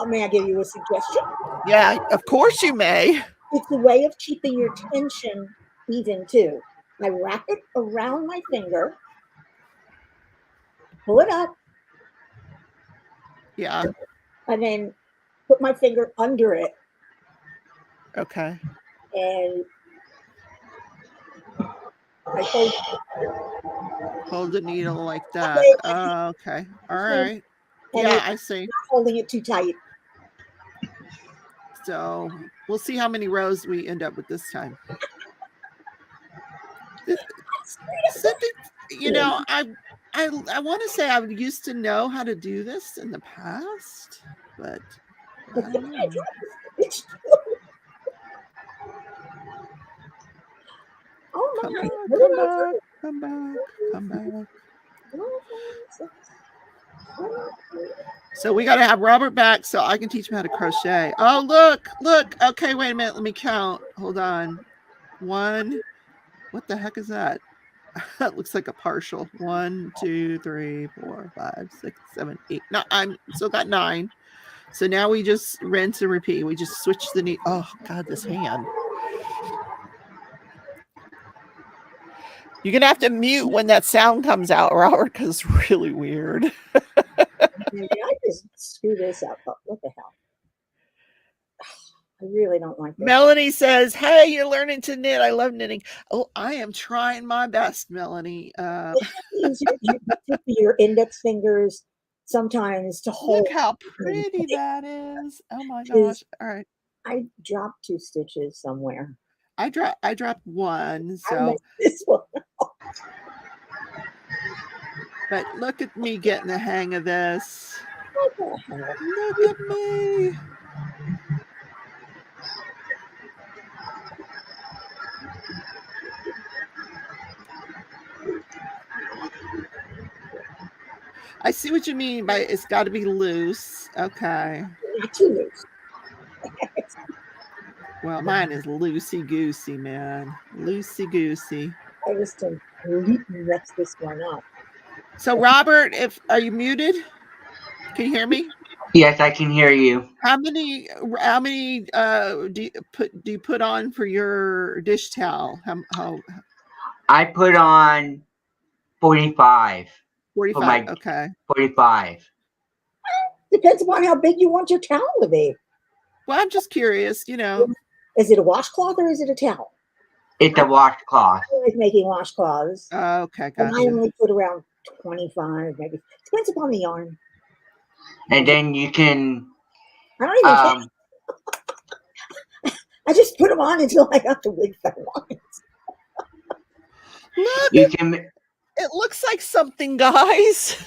May I give you a suggestion? Yeah, of course you may. It's a way of keeping your tension even too. I wrap it around my finger, pull it up. Yeah. And then put my finger under it. Okay. And I hold the needle like that. Okay. All right. Yeah, I see. Not holding it too tight. So we'll see how many rows we end up with this time. You know, I want to say I used to know how to do this in the past, but I don't know. Oh my! Come back. So we got to have Robert back so I can teach him how to crochet. Oh, look. Okay, wait a minute. Let me count. Hold on. 1. What the heck is that? That looks like a partial. 1, 2, 3, 4, 5, 6, 7, 8. No, I'm still got 9. So now we just rinse and repeat. We just switch the needle. Oh God, this hand. You're gonna have to mute when that sound comes out, Robert, because it's really weird. Maybe I just screw this up. What the hell? I really don't like this. Melanie says, "Hey, you're learning to knit. I love knitting." Oh, I am trying my best, Melanie. Your index fingers sometimes to hold. Look how pretty that is. Oh my gosh! All right, I dropped 2 stitches somewhere. I dropped 1. So this one. But look at me getting the hang of this. What the hell? Look at me. I see what you mean by it's got to be loose. Okay. not too loose. Well, mine is loosey goosey, man. Loosey goosey. I just completely messed this one up. So, Robert, are you muted? Can you hear me? Yes, I can hear you. How many do you put on for your dish towel? How I put on 45 for 45? my Okay. 45. Depends upon how big you want your towel to be. Well, I'm just curious, you know. Is it a washcloth or is it a towel? It's a washcloth. I like making washcloths. Okay, And I gotcha. only put around 25, maybe. Depends upon the yarn. And then you can I don't even care. I just put them on until I got the width I want. Look, you can it looks like something, guys.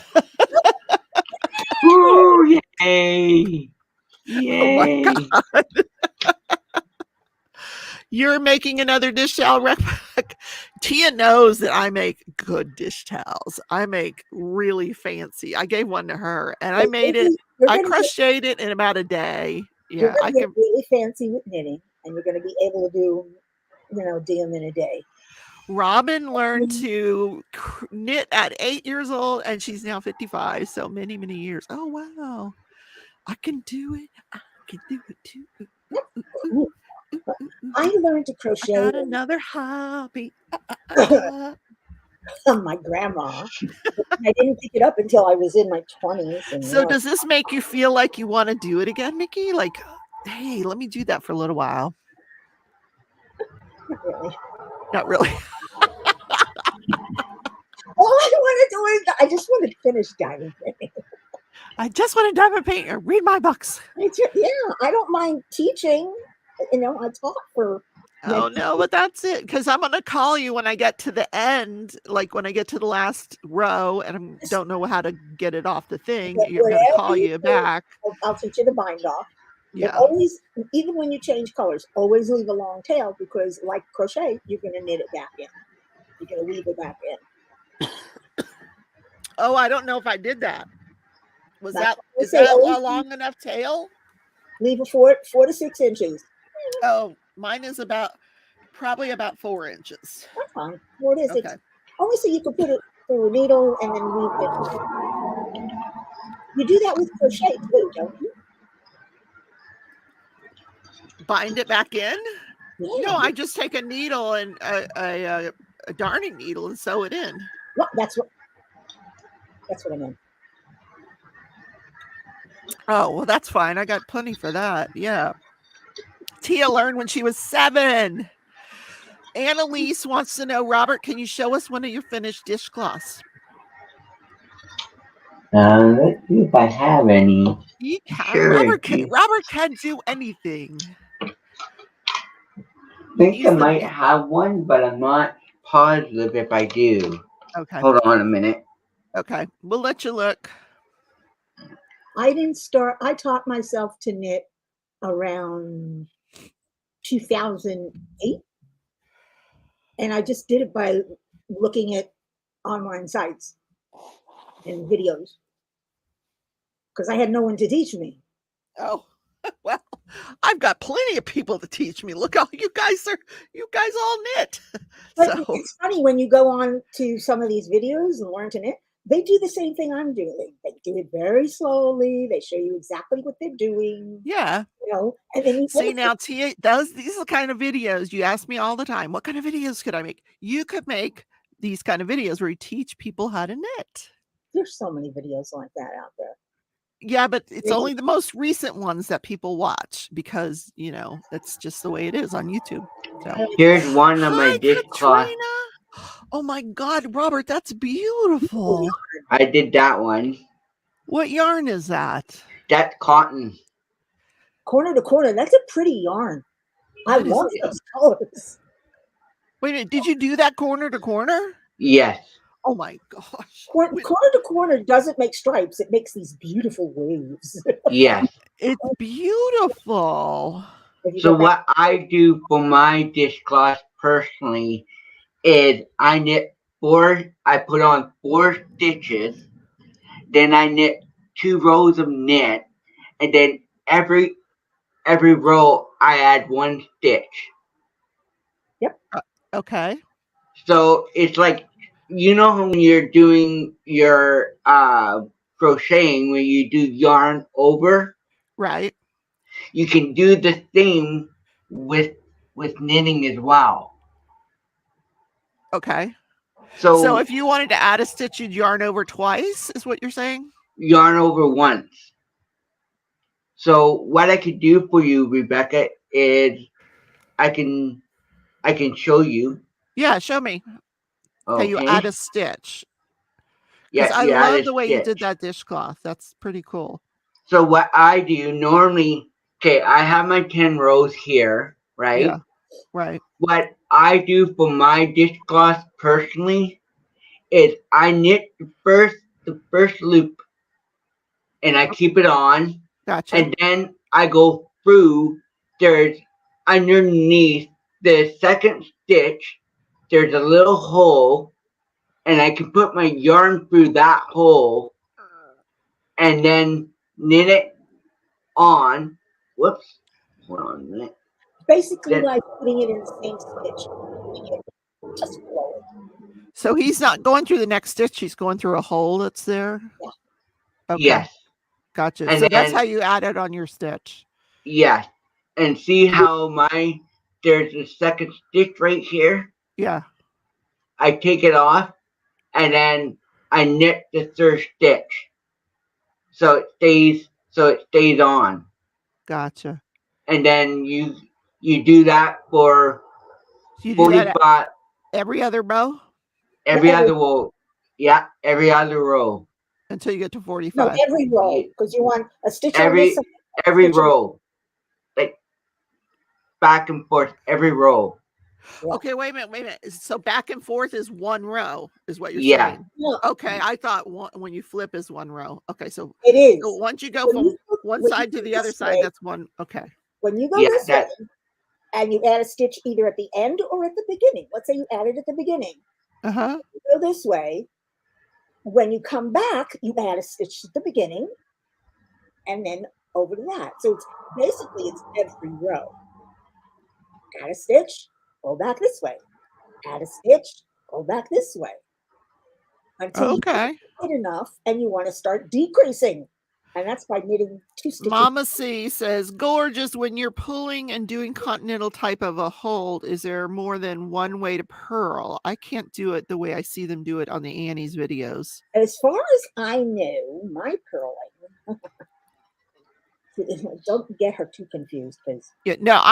Woo, yay! Yay! Oh my God. You're making another dish towel rack. Tia knows that I make good dish towels. I make really fancy. I gave one to her and I made it. I crocheted it in about a day. Yeah, I can get really fancy with knitting, and you're going to be able to do, do them in a day. Robin learned to knit at 8 years old, and she's now 55. So many, many years. Oh wow, I can do it. I can do it too. I learned to crochet. I got another hobby. My grandma. I didn't pick it up until I was in my 20s. So does this make you feel like you want to do it again, Mickey? Like, hey, let me do that for a little while. Not really. Not really. All I want to do is I just want to finish diamond painting. I just want to diamond paint and read my books. Yeah, I don't mind teaching. I taught for. Oh no, but that's it. Because I'm gonna call you when I get to the end, like when I get to the last row, and I don't know how to get it off the thing. You're gonna call you back. I'll teach you to bind off. Yeah. And always, even when you change colors, always leave a long tail because, like crochet, you're gonna knit it back in. You're gonna weave it back in. Oh, I don't know if I did that. Is that a long enough tail? Leave a 4 to 6 inches. Oh, mine is probably about 4 inches. That's fine. 4 to 6. Okay. Only so you can put it through a needle and then weave it. You do that with crochet too, don't you? Bind it back in? Yeah. No, I just take a needle and a darning needle and sew it in. Well, that's what I meant. Oh, well, that's fine. I got plenty for that. Yeah. Tia learned when she was 7. Annalise wants to know, Robert, can you show us one of your finished dishcloths? Let's see if I have any. You can. Sure, Robert can do anything. I think I might have one, but I'm not positive if I do. Okay. Hold on a minute. Okay. We'll let you look. I taught myself to knit around 2008. And I just did it by looking at online sites and videos because I had no one to teach me. Oh, well, I've got plenty of people to teach me. Look how you guys all knit. But it's funny when you go on to some of these videos and learn to knit, they do the same thing I'm doing. They do it very slowly. They show you exactly what they're doing. Yeah. And then you see now, Tia, these are the kind of videos you ask me all the time. What kind of videos could I make? You could make these kind of videos where you teach people how to knit. There's so many videos like that out there. Yeah, but it's only the most recent ones that people watch because, it's just the way it is on YouTube. So. Here's one of my dishcloths. Oh my God, Robert, that's beautiful. I did that one. What yarn is that? That's cotton. Corner to corner. That's a pretty yarn. I love those colors. Wait a minute, did you do that corner to corner? Yes. Oh my gosh. Corner to corner doesn't make stripes. It makes these beautiful waves. Yes. It's beautiful. So what I do for my dishcloth personally is I put on 4 stitches, then I knit 2 rows of knit, and then every row I add 1 stitch. Okay. So it's like, you know how when you're doing your crocheting, when you do yarn over, Right. you can do the same with knitting as well. Okay. So, So if you wanted to add a stitch, you'd yarn over twice, is what you're saying? yarn over once. So what I could do for you, Rebecca, is I can show you. Yeah, show me how you Okay. add a stitch. Because Yeah, I you add love a the way you did stitch. that dishcloth. That's pretty cool. So what I do normally, okay, I have my 10 rows here, right? Yeah. Right. What I do for my dishcloth personally is I knit the first loop and I keep it on, Gotcha. and then I go through. There's underneath the second stitch, there's a little hole, and I can put my yarn through that hole and then knit it on. Whoops, hold on a minute. Basically, Then, like putting it in the same stitch, just below it. So he's not going through the next stitch. He's going through a hole that's there. Yeah. Okay. yes, Gotcha. and So that's then how you add it on your stitch. yes, and see how there's a second stitch right here. Yeah. I take it off, and then I knit the third stitch, so it stays on. Gotcha. And then you do that for So you do that 45 every other row every other row. Yeah, every other row. until you get to No, 45. every row, Ye- because you want a stitch on this Every side. every stitch on- row, like back and forth every row. Yeah. Okay, wait a minute. So back and forth is one row, is what you're Yeah. saying. No, Okay, I thought when you flip is one row. Okay, so it is. once you go When from you go- one when you side to go the other this side, way- that's one. Okay. When you go Yeah, this that way and you add a stitch either at the end or at the beginning, let's say you add it at the beginning, Uh-huh. you go this way. When you come back, you add a stitch at the beginning and then over to that. So it's basically every row. Add a stitch, go back this way. Add a stitch, go back this way. Until you Okay. get enough and you want to start decreasing. And that's by knitting 2 stitches. Mama C says, gorgeous. When you're pulling and doing continental type of a hold, is there more than one way to purl? I can't do it the way I see them do it on the Annie's videos. As far as I know, my purling, don't get her too confused because Yeah, no,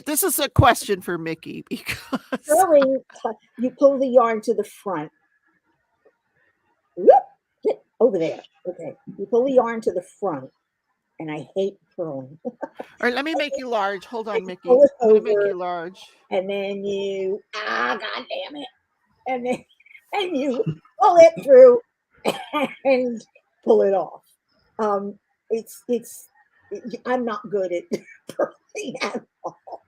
this is a question for Mickey because purling, you pull the yarn to the front. Whoop, get over there. Okay. You pull the yarn to the front. And I hate purling. all right, let me make you large. Hold on, Mickey. Pull it I'm gonna make over. you large. And then you god damn it. And you pull it through and pull it off. I'm not good at purling at all.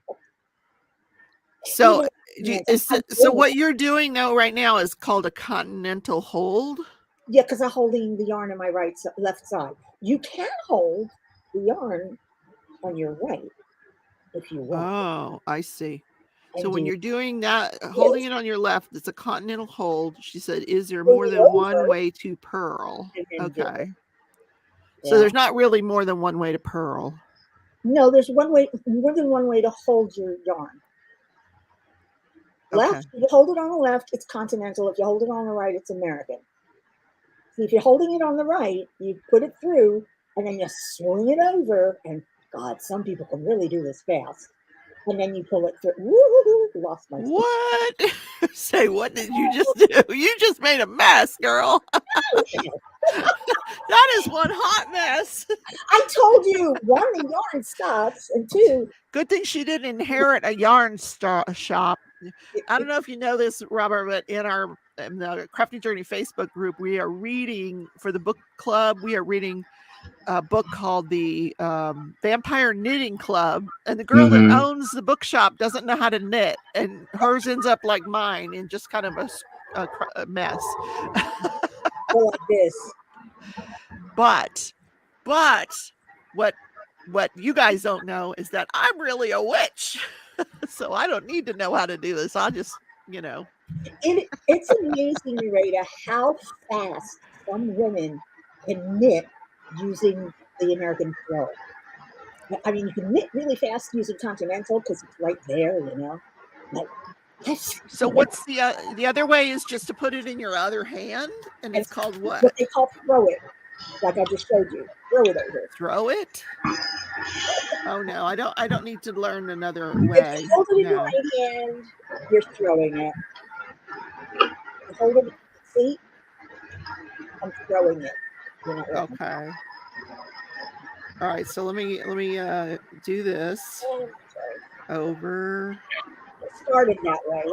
So Even- so what you're doing though right now is called a continental hold. Yeah, because I'm holding the yarn on my left side. You can hold the yarn on your right if you want. Oh, I see. So And when do you're doing that, holding it on your left, it's a continental hold. She said, is there Bring more it than one over. way to purl? And then do Okay. it. So Yeah. there's not really more than one way to purl. No, there's more than one way to hold your yarn. Left, Okay. if you hold it on the left, it's continental. If you hold it on the right, it's American. See, if you're holding it on the right, you put it through and then you swing it over. And God, some people can really do this fast. And then you pull it through. Woo-hoo-hoo, lost my speech. What? Say, what did you just do? You just made a mess, girl. That is one hot mess. I told you, one, the yarn stops, and two, Good thing she didn't inherit a yarn shop. I don't know if you know this, Robert, but in the Crafting Journey Facebook group, we are reading for the book club. We are reading a book called the Vampire Knitting Club, and the girl that owns the bookshop doesn't know how to knit, and hers ends up like mine in just kind of a mess. go like this. But what what you guys don't know is that I'm really a witch. So I don't need to know how to do this. I'll just, It's amazing, Narita, how fast some women can knit using the American Pro. I mean, you can knit really fast using Continental because it's right there, Like, yes, So what's the other way is just to put it in your other hand, and it's it's called what? what they call throw it, like I just showed you. Throw it over. Throw it? Oh no, I don't need to learn another If way. you hold it in your No. right hand, you're throwing it. You hold it, see, I'm throwing it. You're not letting it. Okay. All right, so let me do this Oh, I'm sorry. over. It started that way.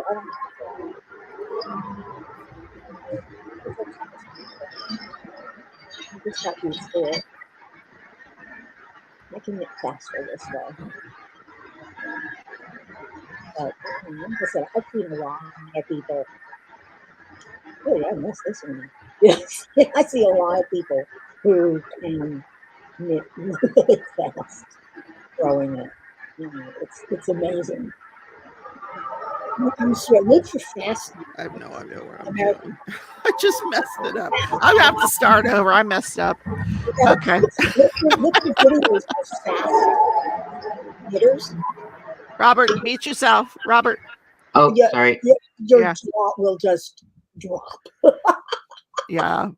I just got used to it. I can knit faster this way. But like I said, I've seen a lot of people. Oh, yeah, I missed this one. Yes, I see a lot of people who can knit really fast, throwing it. It's amazing. I'm sure knit fast. I have no idea what I'm American. doing. I just messed it up. I have to start over. I messed up. Okay. Look at videos of fast knitters. Robert, mute yourself. Robert. Oh, Yeah, sorry. your Yeah. jaw will just drop. Yeah.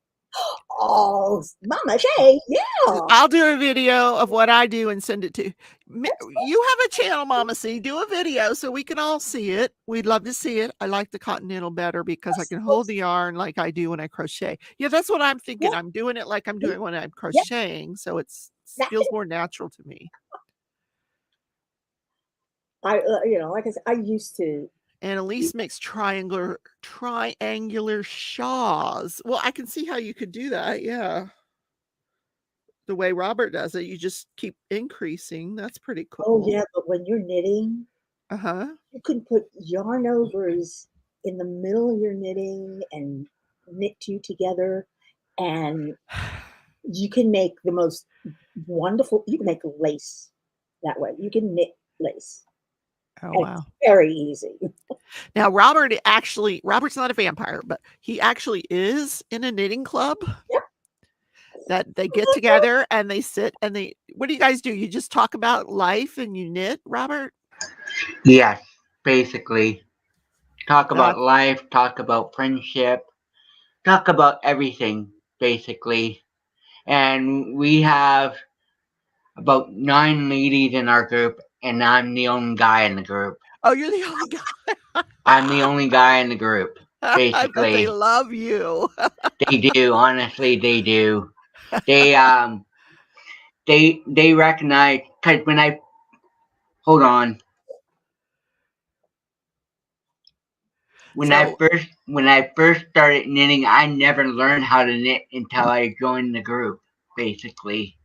Oh, Mama Shay, yeah. I'll do a video of what I do and send it to you. Have a channel, Mama C. Do a video so we can all see it. We'd love to see it. I like the Continental better because I can hold the yarn like I do when I crochet. Yeah, that's what I'm thinking. Yeah. I'm doing it like I'm doing when I'm Yeah. crocheting, so it feels more natural to me. I, like I said, I used to. And Elise makes triangular shawls. Well, I can see how you could do that. Yeah. The way Robert does it, you just keep increasing. That's pretty Oh cool. yeah, but when you're knitting, Uh-huh. you can put yarn overs in the middle of your knitting and knit two together, and you can make the most wonderful. You can make lace that way. You can knit lace. Oh, And wow. it's very easy. Now, Robert's not a vampire, but he actually is in a knitting club Yep. that they get together and they sit and what do you guys do? You just talk about life and you knit, Robert? Yes, basically. Talk That about life, talk about friendship, talk about everything, basically. And we have about 9 ladies in our group, and I'm the only guy in the group. Oh, you're the only guy. I'm the only guy in the group, I bet they basically. love you. They do, honestly, they do. They they recognize, because when I hold on. When So, I first started knitting, I never learned how to knit until I joined the group, basically.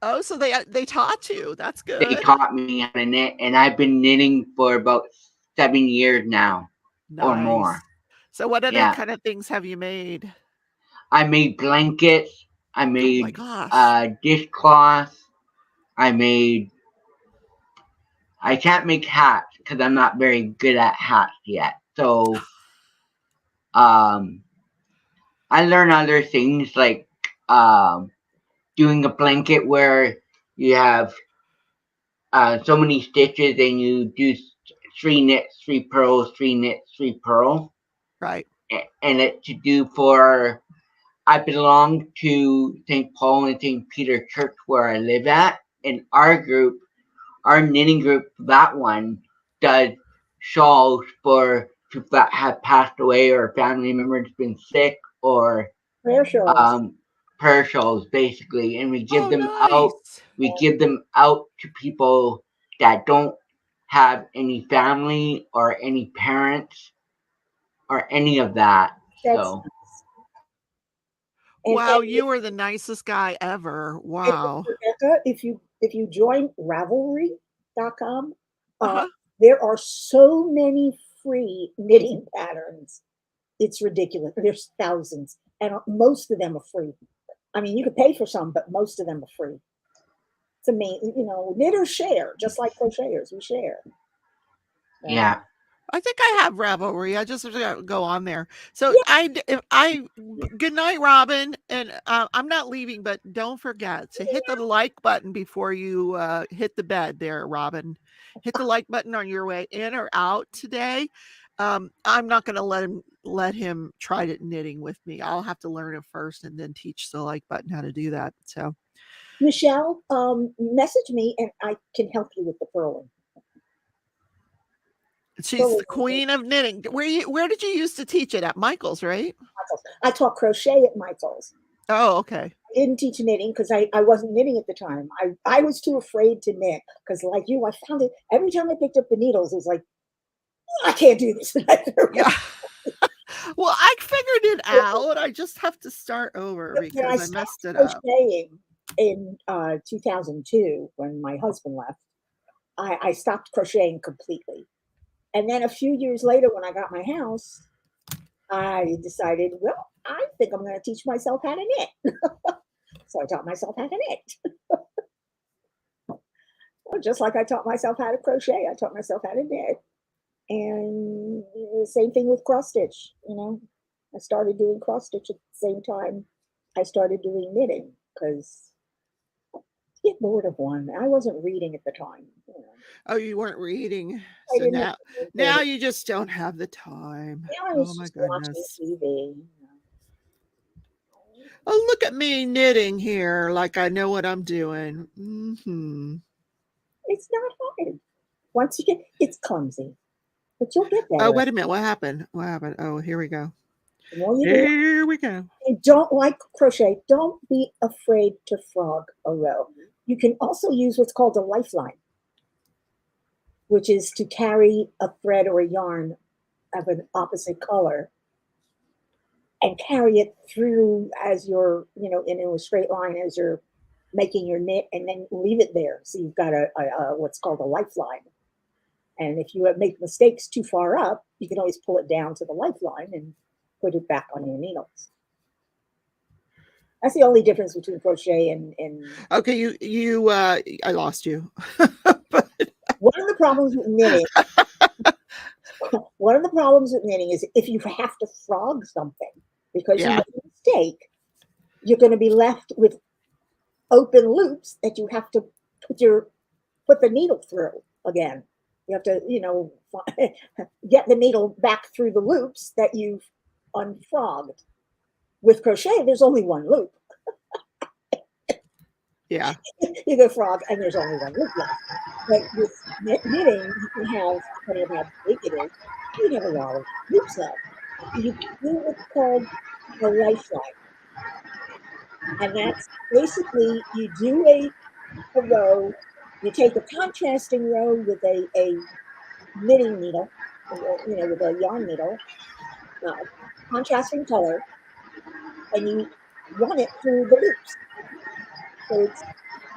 oh, so they taught you. That's They good. taught me how to knit, and I've been knitting for about 7 years now or more. Nice. So what other Yeah. kind of things have you made? I made blankets. I Oh my made gosh. dishcloths. I can't make hats because I'm not very good at hats yet. So I learn other things like doing a blanket where you have so many stitches and you do 3 knits, 3 purls, 3 knits, 3 purl. Right. And it's to do for, I belong to St. Paul and St. Peter Church where I live at. And our group, our knitting group, that one does shawls for people that have passed away or family members been sick or Prayer shawls. prayer shawls basically, and we give them out. Nice. We give them out to people that don't have any family or any parents or any of that. That's So Wow, you are the nicest guy ever. Wow. Rebecca, if you join Ravelry.com, Uh-huh. there are so many free knitting patterns. It's ridiculous. There's thousands, and most of them are free. I mean, you could pay for some, but most of them are free. It's a main, knitters share, just like crocheters, we share. Yeah. I think I have Ravelry. I just have to go on there. So good night, Robin. And I'm not leaving, but don't forget to hit the like button before you hit the bed there, Robin. Hit the like button on your way in or out today. I'm not going to let him try to knitting with me. I'll have to learn it first and then teach the like button how to do that. So Michelle, message me and I can help you with the purling. she's the queen of knitting. Where did you used to teach it at? Michael's, right? Michael's. I taught crochet at Michael's. Oh, okay. I didn't teach knitting because I wasn't knitting at the time. I was too afraid to knit because, like you, I found it every time I picked up the needles, it was like, I can't do this. Yeah. Well, I figured it out. I just have to start over because I messed it up. Crocheting in 2002 when my husband left. I stopped crocheting completely. And then a few years later, when I got my house, I decided, well, I think I'm going to teach myself how to knit. So I taught myself how to knit. Well, just like I taught myself how to crochet, I taught myself how to knit. And the same thing with cross stitch. I started doing cross stitch at the same time I started doing knitting because get bored of one. I wasn't reading at the time. Oh, you weren't reading. So now you just don't have the time. Now I was my just goodness. watching TV. Oh, look at me knitting here like I know what I'm doing. Mm-hmm. It's not hard. Once you get, it's clumsy, but you'll get better. Oh, wait a minute. What happened? Oh, here we go. Here we go. You don't like crochet, don't be afraid to frog a row. You can also use what's called a lifeline, which is to carry a thread or a yarn of an opposite color and carry it through as you're, in a straight line as you're making your knit, and then leave it there. So you've got a what's called a lifeline. And if you make mistakes too far up, you can always pull it down to the lifeline and put it back on your needles. That's the only difference between crochet and okay, I lost you. But one of the problems with knitting is if you have to frog something because you made a mistake, you're going to be left with open loops that you have to put the needle through again. You have to, get the needle back through the loops that you've unfrogged. With crochet, there's only one loop. Yeah. You go frog and there's only one loop left. But with knitting, you can have, depending on how big it is, you can have a lot of loops left. You do what's called a lifeline. And that's basically, you do a row, you take a contrasting row with a knitting needle, with a yarn needle, contrasting color, and you run it through the loops. So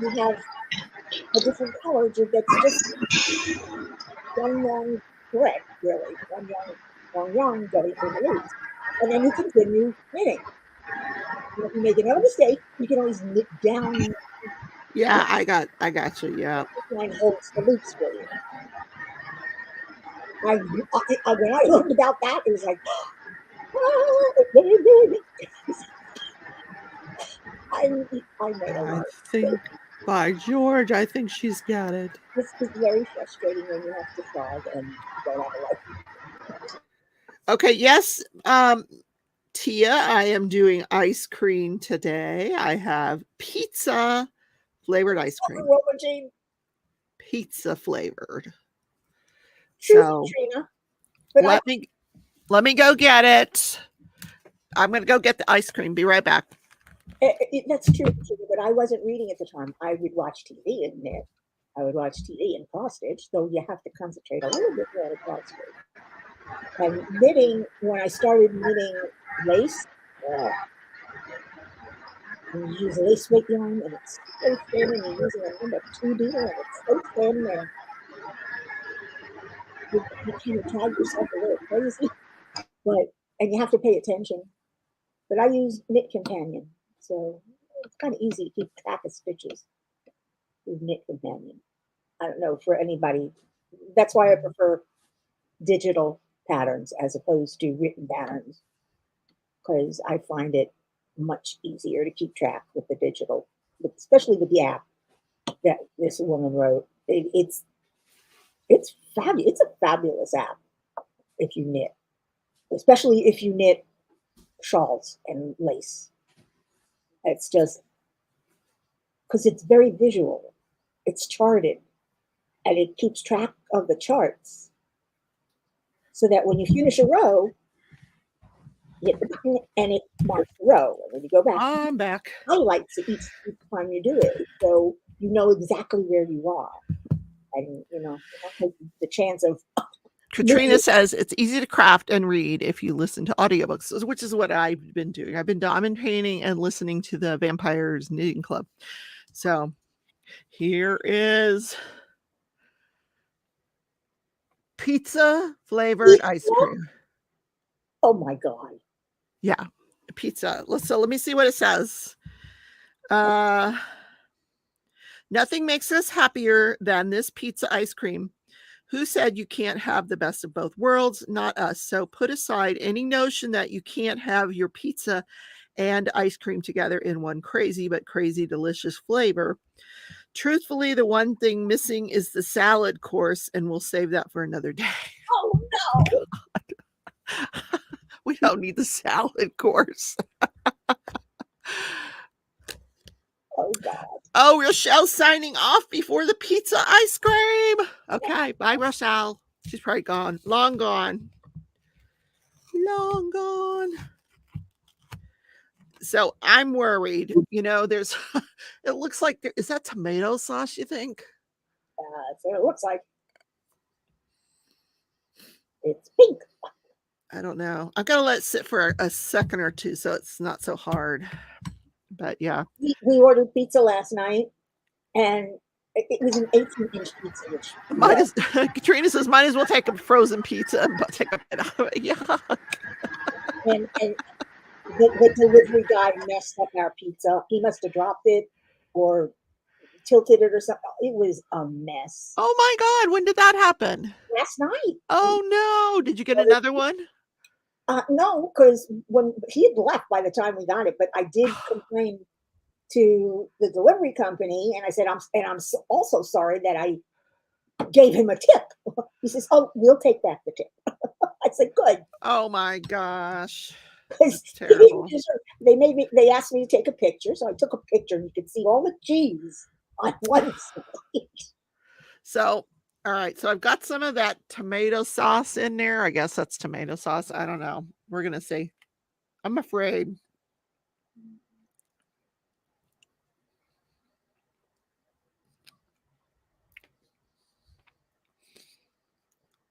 you have a different color that's just one long thread, really, one long yarn going through the loops. And then you continue knitting. And if you make another mistake, you can always knit down. Yeah, I got you. Yeah. Line holds the loops for you. When I learned about that, it was like, I made a lot. I think, by George, I think she's got it. This is very frustrating when you have to frog and you don't have a life. Okay, yes, Tia, I am doing ice cream today. I have pizza flavored ice cream. Pizza flavored. So Trina, let me go get it. I'm going to go get the ice cream. Be right back. That's true, but I wasn't reading at the time. I would watch TV and knit. I would watch TV and cross stitch, so you have to concentrate a little bit more on cross stitch. And knitting, when I started knitting lace, and you use lace weight yarn, and it's so thin, and you're using a number 2 needle, and it's so thin, and you kind of drive yourself a little crazy, and you have to pay attention. But I use Knit Companion, so it's kind of easy to keep track of stitches. knit companion. I don't know for anybody. That's why I prefer digital patterns as opposed to written patterns, because I find it much easier to keep track with the digital, especially with the app that this woman wrote. It's fabulous. It's a fabulous app if you knit, especially if you knit shawls and lace. It's just because it's very visual. It's charted and it keeps track of the charts so that when you finish a row, you hit the button and it marks the row. And when you go back, I'm back. it highlights it each time you do it. So you know exactly where you are. And, you don't take the chance of. Katrina says it's easy to craft and read if you listen to audiobooks, which is what I've been doing. I've been diamond painting and listening to the Vampires Knitting Club. So here is pizza flavored ice cream. Oh my God. Yeah, pizza. Let me see what it says. Nothing makes us happier than this pizza ice cream. Who said you can't have the best of both worlds? Not us. So put aside any notion that you can't have your pizza and ice cream together in one crazy but crazy delicious flavor. Truthfully, the one thing missing is the salad course, and we'll save that for another day. Oh no. We don't need the salad course. Oh God. Oh, Rochelle's signing off before the pizza ice cream. Okay, bye, Rochelle. She's probably gone. Long gone. Long gone. So I'm worried. There's, it looks like is that tomato sauce, you think? That's what it looks like. It's pink. I don't know. I'm going to let it sit for a second or two so it's not so hard. But yeah. We ordered pizza last night and it was an 18-inch pizza. Which Katrina says, might as well take a frozen pizza and take a bit out of it. Yeah. And the delivery guy messed up our pizza. He must have dropped it or tilted it or something. It was a mess. Oh my God. When did that happen? Last night. Oh no. Did you get another one? No, because when he had left by the time we got it, but I did complain to the delivery company and I said, I'm also sorry that I gave him a tip. He says, oh, we'll take back the tip. I said, good. Oh my gosh. That's terrible. They asked me to take a picture. So I took a picture and you could see all the cheese on one side. So, all right. So I've got some of that tomato sauce in there. I guess that's tomato sauce. I don't know. We're going to see. I'm afraid.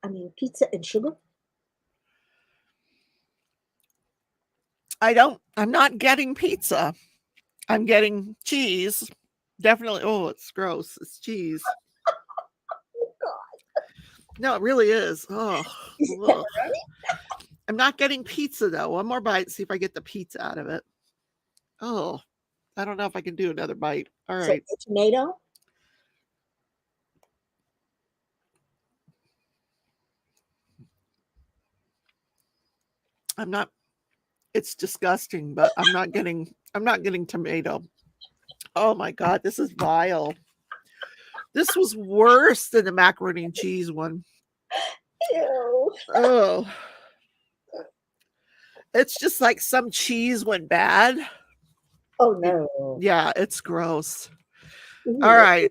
I mean, pizza and sugar. I'm not getting pizza. I'm getting cheese. Definitely. Oh, it's gross. It's cheese. Oh, God. No, it really is. Oh, I'm not getting pizza though. One more bite. See if I get the pizza out of it. Oh, I don't know if I can do another bite. All right. So tomato. It's disgusting, but I'm not getting tomato. Oh my God, this is vile. This was worse than the macaroni and cheese one. Ew. Oh. It's just like some cheese went bad. Oh no. Yeah, it's gross. Ooh. All right.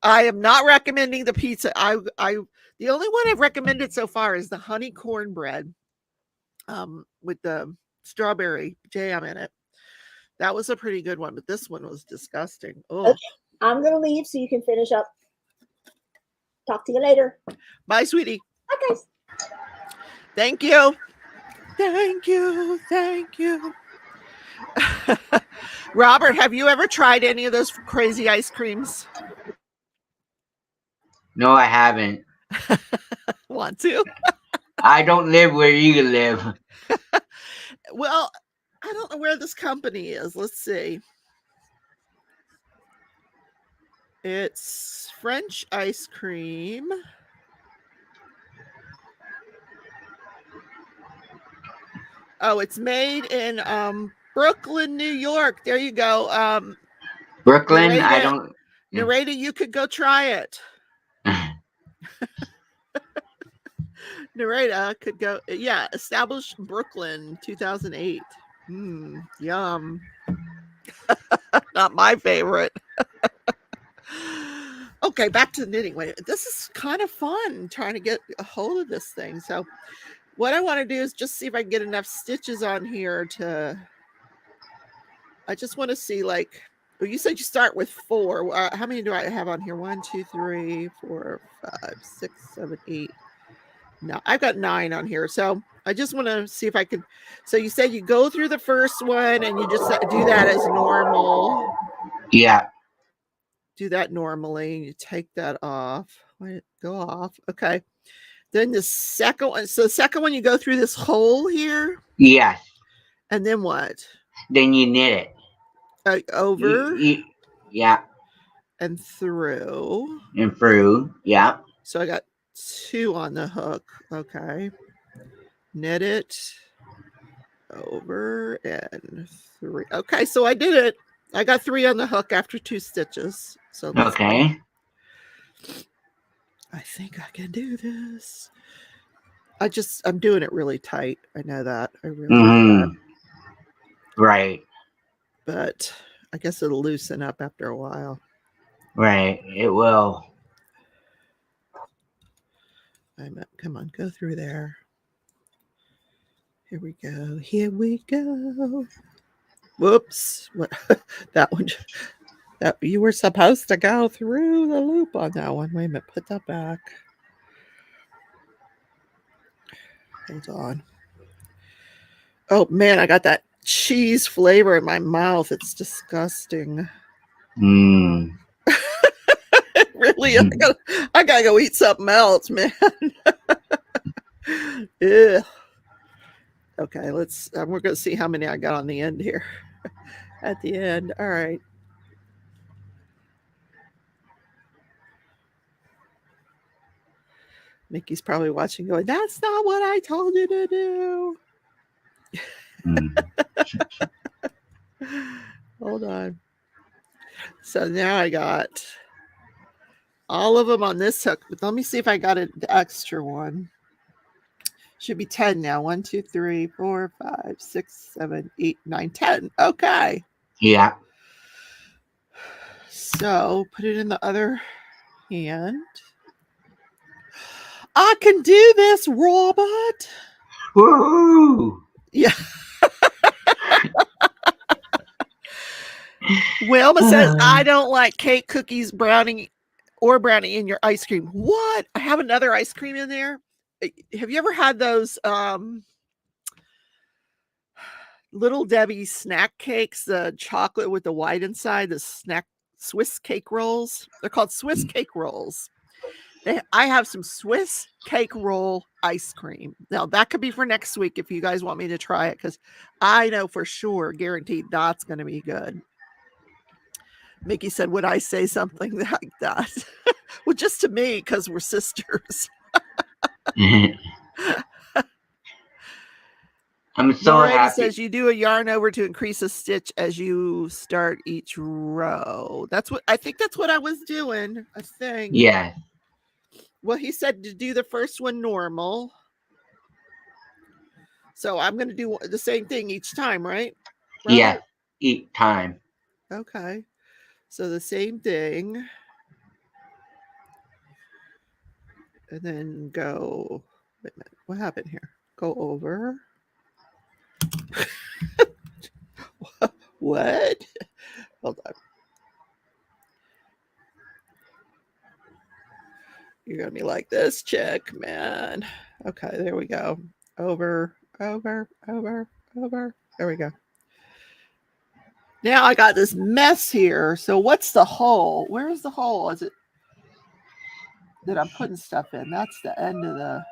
I am not recommending the pizza. The only one I've recommended so far is the honey cornbread with the strawberry jam in it. That was a pretty good one, but this one was disgusting. Oh. Okay, I'm gonna leave so you can finish up. Talk to you later. Bye, sweetie. Bye, guys. Thank you. Thank you. Thank you. Robert, have you ever tried any of those crazy ice creams? No, I haven't. Want to? I don't live where you live. Well, I don't know where this company is. Let's see. It's French ice cream. Oh, it's made in Brooklyn, New York. There you go. Brooklyn, I Narrate, don't. Narrate, you could go try it. Narrate could go. Yeah, established Brooklyn, 2008. Yum. Not my favorite. Okay, back to the knitting. Wait, this is kind of fun trying to get a hold of this thing. So what I want to do is just see if I can get enough stitches on here to, I just want to see, like, well, you said you start with 4. How many do I have on here? 1, 2, 3, 4, 5, 6, 7, 8. No, I've got 9 on here. So I just want to see if I can. So you said you go through the first one and you just do that as normal. Yeah. Do that normally. You take that off. Wait, go off. Okay. Then the second one. So the second one, you go through this hole here. Yes. And then what? Then you knit it. Over. Yeah. And through. And through. Yeah. So I got 2 on the hook. Okay. Knit it. Over and 3. Okay. So I did it. I got 3 on the hook after 2 stitches. So okay. I think I can do this. I'm doing it really tight. I know that. I really Right. But I guess it'll loosen up after a while. Right. It will. Come on, go through there. Here we go. Here we go. Whoops. What? That one. That you were supposed to go through the loop on that one. Wait a minute. Put that back. Hold on. Oh man, I got that cheese flavor in my mouth. It's disgusting. Really, I gotta go eat something else, man. Yeah. Okay, let's. We're gonna see how many I got on the end here. At the end, all right. Mickey's probably watching, going, "That's not what I told you to do." Hold on. So now I got all of them on this hook, but let me see if I got the extra one. Should be 10 now. 1, 2, 3, 4, 5, 6, 7, 8, 9, 10. Okay. Yeah. So put it in the other hand. I can do this, robot. Woo! Yeah. Wilma says, I don't like cake, cookies, brownie in your ice cream. What? I have another ice cream in there. Have you ever had those Little Debbie snack cakes, the chocolate with the white inside, the snack Swiss cake rolls? They're called Swiss cake rolls. I have some Swiss cake roll ice cream. Now, that could be for next week if you guys want me to try it, because I know for sure, guaranteed, that's going to be good. Mickey said, would I say something like that? Well, just to me, because we're sisters. I'm so happy. Says you do a yarn over to increase a stitch as you start each row. I think that's what I was doing. I think. Yeah. Well, he said to do the first one normal. So I'm going to do the same thing each time, right? Yeah, each time. Okay. So the same thing. And then go. Wait a minute. What happened here? Go over. What? Hold on. You're going to be like this chick, man. Okay, there we go. Over, over, over, over. There we go. Now I got this mess here. So what's the hole? Where's the hole? Is it that I'm putting stuff in? That's the end of the...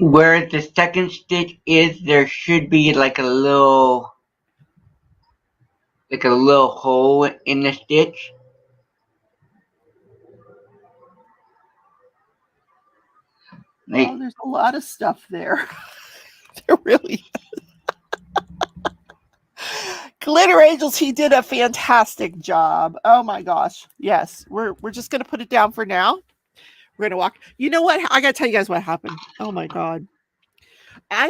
Where the second stitch is, there should be like a little hole in the stitch. Like, Oh, there's a lot of stuff there. There really Glitter Angels, he did a fantastic job. Oh my gosh. Yes. We're just gonna put it down for now. We're gonna walk. You know what? I gotta tell you guys what happened. Oh my god. I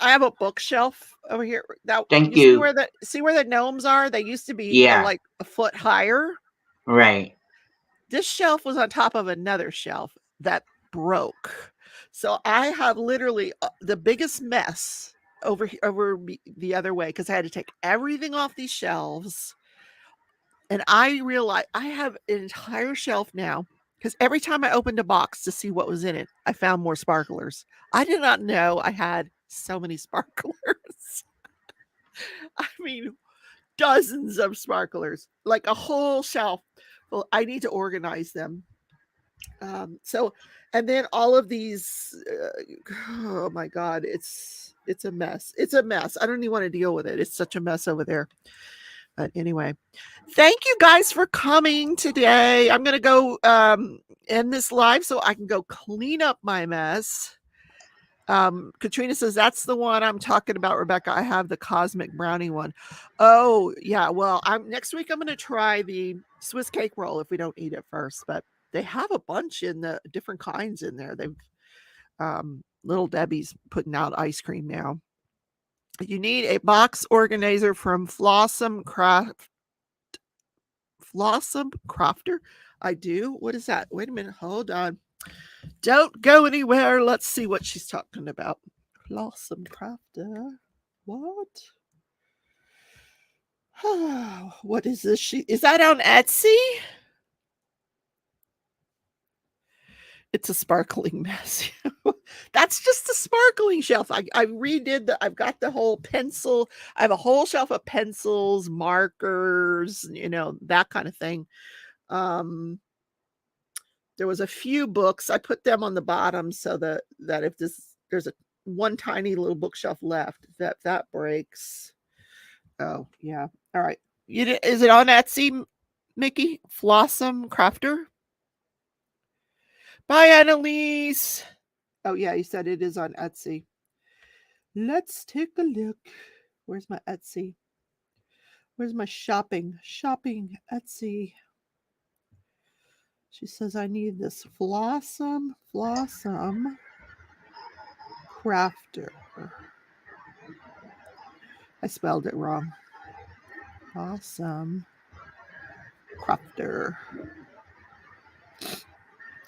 have a bookshelf over here. That thank you you. see where the gnomes are? They used to be Yeah, like a foot higher. right. This shelf was on top of another shelf that broke. So I have literally the biggest mess over the other way because I had to take everything off these shelves. And I realized I have an entire shelf now because every time I opened a box to see what was in it, I found more sparklers. I did not know I had so many sparklers. I mean, dozens of sparklers, like a whole shelf. Well, I need to organize them. So, and then all of these, oh my God, it's a mess. It's a mess. I don't even want to deal with it. It's such a mess over there. But anyway, thank you guys for coming today. I'm going to go end this live so I can go clean up my mess. Katrina says, that's the one I'm talking about, Rebecca. I have the Cosmic Brownie one. Oh, yeah. Well, next week I'm going to try the Swiss cake roll if we don't eat it first. But they have a bunch in the different kinds in there. They've Little Debbie's putting out ice cream now. You need a box organizer from Flossom Crafter. I do. What is that? Wait a minute. Hold on. Don't go anywhere. Let's see what she's talking about. Flossom Crafter. What? What is this? Is that on Etsy? It's a sparkling mess. That's just a sparkling shelf. I redid I've got the whole pencil. I have a whole shelf of pencils, markers, that kind of thing. There was a few books. I put them on the bottom so that if there's one tiny little bookshelf left, that breaks. Oh, yeah. All right. Is it on Etsy, Mickey? Flossom Crafter? Bye, Annalise. Oh, yeah, you said it is on Etsy. Let's take a look. Where's my Etsy? Where's my shopping? Shopping, Etsy. She says I need this Flossom Crafter. I spelled it wrong. Flossom Crafter.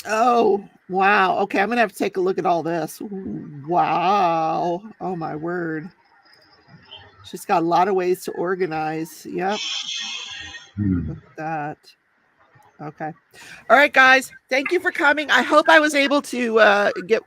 Oh, wow. Okay, I'm going to have to take a look at all this. Ooh, wow. Oh, my word. She's got a lot of ways to organize. Yep. Look at that. Okay. All right, guys. Thank you for coming. I hope I was able to get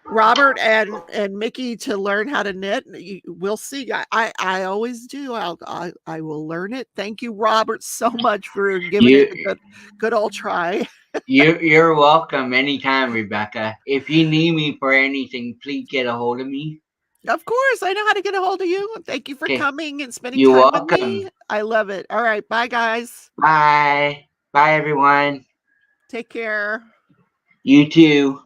Robert and Mickey to learn how to knit. We'll see. I always do. I will learn it. Thank you, Robert, so much for giving it a good old try. You're welcome anytime, Rebecca. If you need me for anything, please get a hold of me. Of course, I know how to get a hold of you. Thank you for coming and spending You're time welcome. with me. I love it. All right, bye, guys. Bye. Bye, everyone. Take care. You too.